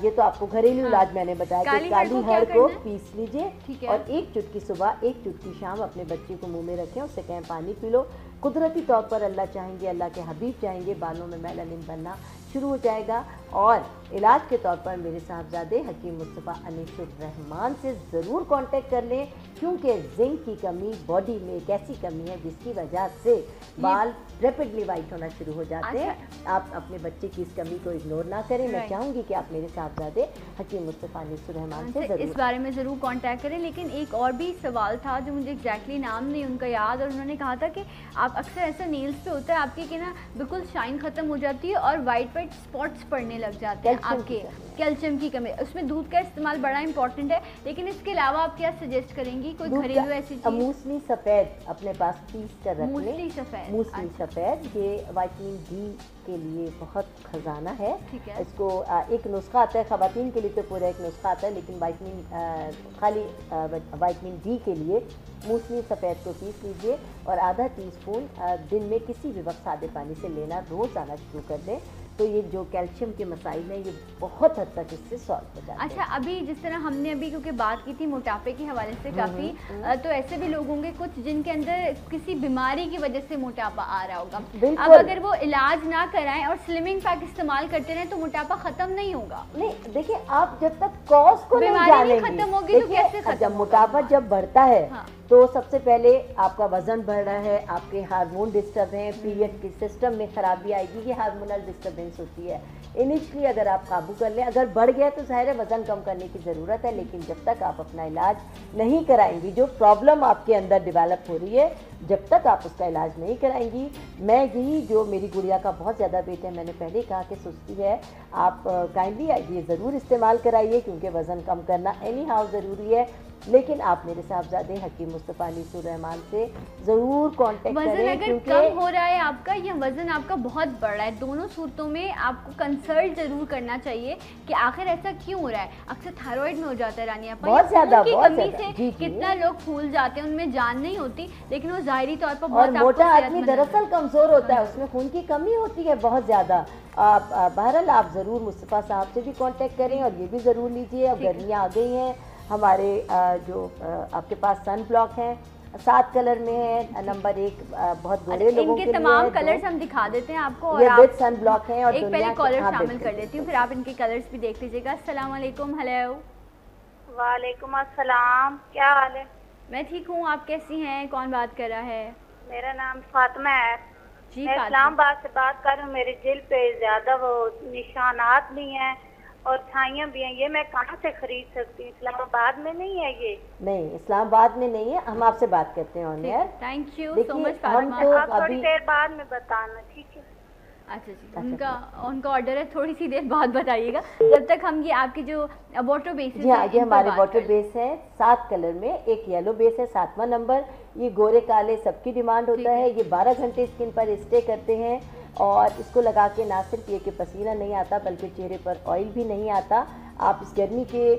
ये तो आपको घरेलू इलाज मैंने बताया कि काली हड़ को पीस लीजिए और एक चुटकी सुबह एक चुटकी शाम अपने बच्चे को मुंह में रखें, उससे कहें पानी पी लो। कुदरती तौर पर अल्लाह चाहेंगे, अल्लाह के हबीब चाहेंगे, बालों में मेलानिन बनना शुरू हो जाएगा। और इलाज के तौर पर मेरे साहबजादे हकीम मुस्तफ़ा अनीसुर रहमान से ज़रूर कांटेक्ट कर लें, क्योंकि जिंक की कमी बॉडी में एक ऐसी कमी है जिसकी वजह से बाल रैपिडली वाइट होना शुरू हो जाते हैं। आप अपने बच्चे की इस कमी को इग्नोर ना करें। मैं चाहूँगी कि आप मेरे साहबजादे हकीम मुस्तफ़ा अनीसुर रहमान से ज़रूर इस बारे में ज़रूर कांटेक्ट करें। लेकिन एक और भी सवाल था जो मुझे एग्जैक्टली नाम नहीं उनका याद, और उन्होंने कहा था कि आप अक्सर ऐसा नेल्स पे होता है आपके कि ना बिल्कुल शाइन ख़त्म हो जाती है और वाइट वाइट स्पॉट्स पड़ने लग जाते हैं आपके, कैल्शियम की कमी। उसमें दूध का इस्तेमाल बड़ा इंपॉर्टेंट है, लेकिन इसके अलावा आप क्या सजेस्ट करेंगी? कोई घरेलू ऐसी चीज़? मूसली सफ़ेद अपने पास पीस कर रखें। मूसली सफ़ेद, मूसली सफ़ेद ये विटामिन डी के लिए बहुत खजाना है। ठीक है। इसको एक नुस्खा आता है, ख़वातीन के लिए तो पूरा एक नुस्खा आता है, लेकिन खाली विटामिन डी के लिए मूसली सफ़ेद को पीस लीजिए और आधा टीस्पून दिन में किसी भी वक्त सादे पानी से लेना रोज़ आना शुरू कर दें, तो ये जो कैल्शियम के मसाइल हैं ये बहुत हद तक इससे सॉल्व हो जाते हैं। अच्छा, अभी जिस तरह हमने अभी क्योंकि बात की थी मोटापे के हवाले से काफ़ी, तो ऐसे भी लोग होंगे कुछ जिनके अंदर किसी बीमारी की वजह से मोटापा आ रहा होगा। अब अगर वो इलाज ना कराएं और स्लिमिंग पैक इस्तेमाल करते रहें तो मोटापा खत्म नहीं होगा। नहीं, देखिए आप जब तक कॉज को नहीं जानेंगे, खत्म होगी तो कैसे खत्म? जब मोटापा जब बढ़ता है तो सबसे पहले आपका वजन बढ़ रहा है, आपके हार्मोन डिस्टर्ब हैं, पीरियड के सिस्टम में खराबी आएगी, ये हार्मोनल डिस्टर्बेंस होती है। इनिशियली अगर आप काबू कर लें, अगर बढ़ गया तो ज़ाहिर है वज़न कम करने की ज़रूरत है, लेकिन जब तक आप अपना इलाज नहीं कराएंगी, जो प्रॉब्लम आपके अंदर डेवलप हो रही है, जब तक आप उसका इलाज नहीं कराएंगी, मैं यही जो मेरी गुड़िया का बहुत ज़्यादा वेट है, मैंने पहले कहा कि सुस्ती है, आप काइंडली ये ज़रूर इस्तेमाल कराइए क्योंकि वज़न कम करना एनी हाउ ज़रूरी है। लेकिन आप मेरे साहबजादे हकीम मुस्तफ़ा अनीसुर रहमान से ज़रूर कांटेक्ट करें। वज़न अगर कम हो रहा है आपका या वज़न आपका बहुत बढ़ रहा है, दोनों सूरतों में आपको कंसल्ट ज़रूर करना चाहिए कि आखिर ऐसा क्यों हो रहा है। अक्सर थायराइड में हो जाता है रानी आपा, बहुत ज़्यादा से कितना लोग फूल जाते हैं, उनमें जान नहीं होती, लेकिन वो ज़ाहिरी तौर पर बहुत मोटा आदमी दरअसल कमज़ोर होता है, उसमें खून की कमी होती है बहुत ज़्यादा। बहरहाल आप ज़रूर मुस्तफ़ा साहब से भी कांटेक्ट करें और ये भी ज़रूर लीजिए। अब गर्मियाँ आ गई हैं, हमारे जो आपके पास सन ब्लॉक हैं 7 कलर में है, नंबर 1 बहुत गोरे लोगों के लिए तमाम कलर्स हम दिखा देते हैं आपको, और ये आप विद सन ब्लॉक हैं और एक पहले कॉलर शामिल कर देती हूँ, फिर आप इनके कलर्स भी देख लीजिएगा। अस्सलाम वालेकुम। हेलो। वालेकुम अस्सलाम, क्या हाल है? मैं ठीक हूँ, आप कैसी हैं? कौन बात कर रहा है? मेरा नाम फातिमा है जी। मैं इस्लामाबाद से बात कर रही हूँ। मेरे दिल पे ज्यादा वो निशानात भी हैं और छाइयाँ भी हैं, ये मैं कहाँ से खरीद सकती हूँ? इस्लामाबाद में नहीं है ये? नहीं, इस्लामाबाद में नहीं है। हम आपसे बात करते हैं on air. Thank you so much. आप थोड़ी देर बाद में बताना, ठीक है? अच्छा जी, उनका ऑर्डर है, थोड़ी सी देर बाद बताइएगा। जब तक हम ये आपके जो वाटर बेस जी हाँ, ये हमारे वाटर बेस है 7 कलर में, एक येलो बेस है 7वां नंबर। ये गोरे काले सबकी डिमांड होता है। ये 12 घंटे स्किन पर स्टे करते हैं और इसको लगा के ना सिर्फ ये कि पसीना नहीं आता बल्कि चेहरे पर ऑयल भी नहीं आता। आप इस गर्मी के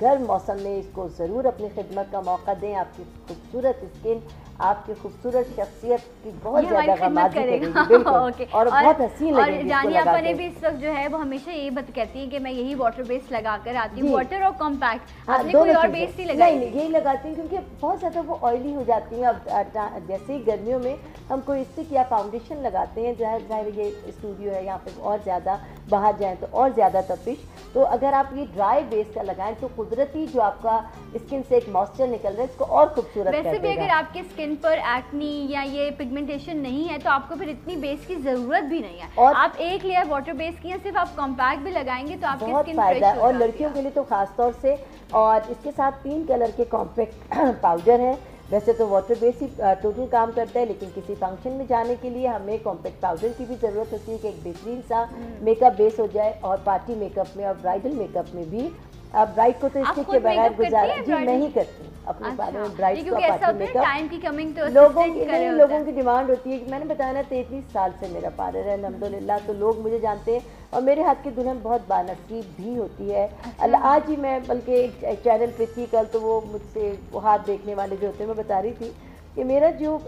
गर्म मौसम में इसको ज़रूर अपनी खिदमत का मौका दें। आपकी खूबसूरत स्किन, आपकी खूबसूरत शख्सियत की बहुत ज़्यादा खिदमत करेगा। ओके। और बहुत हसीन लगेगी। और जानिया आपा ने भी इस वक्त जो है वो हमेशा यही बात कहती है कि मैं यही वाटर बेस लगा कर आती हूँ, वाटर और कॉम्पैक्ट। आपने कोई और बेस नहीं लगाई? नहीं, यही लगाती हूँ क्योंकि बहुत ज़्यादा वो ऑयली हो जाती हैं। अब जैसे ही गर्मियों में हम कोई स्टिक या फाउंडेशन लगाते हैं, ज़ाहिर ये स्टूडियो है, यहाँ पे और ज़्यादा बाहर जाएँ तो और ज़्यादा तपिश, तो अगर आप ये ड्राई बेस का लगाएं तो कुदरती जो आपका स्किन से एक मॉइस्चर निकल रहा है इसको और खूबसूरत कर देगा। वैसे भी अगर आपके स्किन पर एक्नी या ये पिगमेंटेशन नहीं है तो आपको फिर इतनी बेस की जरूरत भी नहीं है। और आप एक लेयर वाटर बेस की, सिर्फ आप कॉम्पैक्ट भी लगाएंगे तो आपकी बहुत फायदा है, और लड़कियों के लिए तो खास तौर से। और इसके साथ 3 कलर के कॉम्पैक्ट पाउडर हैं। वैसे तो वाटर बेस ही टोटल काम करता है, लेकिन किसी फंक्शन में जाने के लिए हमें कॉम्पैक्ट पाउडर की भी ज़रूरत होती है कि एक बेहतरीन सा मेकअप बेस हो जाए। और पार्टी मेकअप में और ब्राइडल मेकअप में भी ब्राइड को तो स्टिच के बगैर गुजारा जी नहीं करती अपने बारे में। ब्राइड को पार्टी मेकअप टाइम की कमिंग तो लोगों की डिमांड होती है कि मैंने बताया ना 33 साल से मेरा पार्लर है अल्हम्दुलिल्लाह, तो लोग मुझे जानते हैं और मेरे हाथ की दुल्हन बहुत बानसीब भी होती है। आज ही मैं बल्कि एक चैनल पे थी कल, तो वो मुझसे वो हाथ देखने वाले जो होते हैं, मैं बता रही थी कि मेरा जो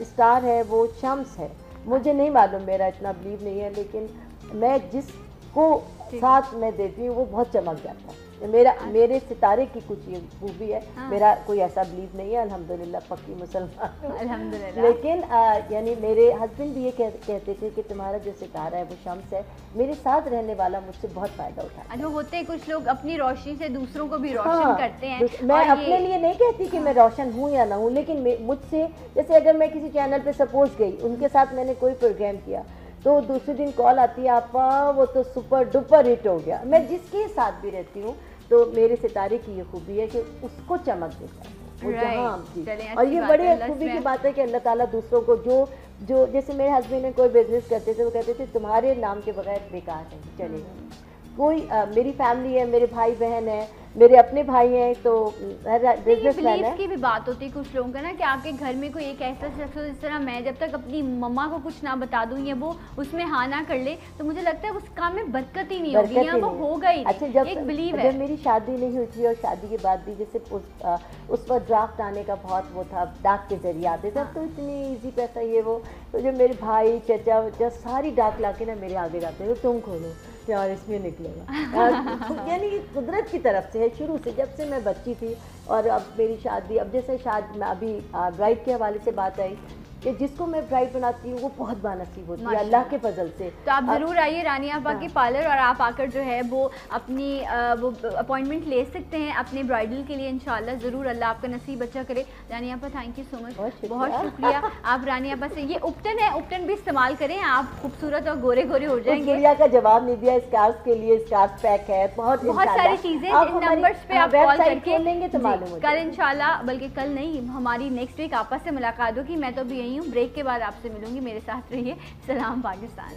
स्टार है वो शम्स है। मुझे नहीं मालूम, मेरा इतना बिलीव नहीं है, लेकिन मैं जिसको साथ में देती हूँ वो बहुत चमक जाता है। मेरे सितारे की कुछ ये खूबी है। हाँ। मेरा कोई ऐसा बिलीव नहीं है, अल्हम्दुलिल्लाह पक्की मुसलमान अल्हम्दुलिल्लाह। लेकिन यानी मेरे हस्बैंड भी ये कहते थे कि तुम्हारा जो सितारा है वो शम्स है, मेरे साथ रहने वाला मुझसे बहुत फायदा उठाता है। होते हैं कुछ लोग अपनी रोशनी से दूसरों को भी रोशन करते हैं। मैं अपने लिए नहीं कहती कि मैं रोशन हूँ या ना हूँ, लेकिन मुझसे जैसे अगर मैं किसी चैनल पे सपोज गई, उनके साथ मैंने कोई प्रोग्राम किया, तो दूसरे दिन कॉल आती है आपा वो तो सुपर डुपर हिट हो गया। मैं जिसके साथ भी रहती हूँ तो मेरे सितारे की ये खूबी है कि उसको चमक देता है। और ये बड़ी खूबी की बात है कि अल्लाह ताला दूसरों को जो जैसे मेरे हस्बैंड ने कोई बिजनेस करते थे, वो कहते थे तुम्हारे नाम के बगैर बेकार नहीं चलेगा। कोई मेरी फैमिली है, मेरे भाई बहन है, मेरे अपने भाई हैं, तो बिलीफ की भी बात होती है कुछ लोगों का ना कि आपके घर में कोई एक ऐसा शख्स हो, जिस तरह मैं जब तक अपनी मम्मा को कुछ ना बता दूं या वो उसमें हाँ ना कर ले, तो मुझे लगता है उस काम में बरकत ही नहीं होगी या वो होगा ही। अच्छा, जब मेरी शादी नहीं हुई थी और शादी के बाद भी जैसे उस पर ड्राफ्ट आने का बहुत वो था, डाक के जरिए आते थे, तो इतनी ईजी पैसा ये वो, तो जो मेरे भाई चचा सारी डाक ला के ना मेरे आगे जाते थे, तुम खोलो यार इसमें निकलेगा। यानी कुदरत की तरफ से है शुरू से, जब से मैं बच्ची थी। और अब मेरी शादी, अब जैसे अभी ब्राइड के हवाले से बात आई कि जिसको मैं ब्राइड बनाती हूँ वो बहुत बानसीब होती है अल्लाह के फजल से। तो आप ज़रूर आइए रानी आपा के पार्लर, और आप आकर जो है वो अपनी वो अपॉइंटमेंट ले सकते हैं अपने ब्राइडल के लिए इंशाल्लाह। ज़रूर अल्लाह आपका नसीब अच्छा करे। रानी आपा थैंक यू सो मच, बहुत शुक्रिया। आप रानी आपा से ये उपटन है, उपटन भी इस्तेमाल करें, आप खूबसूरत और गोरे गोरे हो जाएंगे। गुड़िया का जवाब नहीं दिया, स्कार्फ के लिए स्कार्फ पैक है, बहुत सारी चीज़ें इन नंबर्स पे आप कॉल करके लेंगे तो मालूम कल इंशाल्लाह, बल्कि कल नहीं, हमारी नेक्स्ट वीक आपा से मुलाकात होगी। मैं तो भी यही हूँ, ब्रेक के बाद आपसे मिलूंगी। मेरे साथ रहिए। सलाम पाकिस्तान।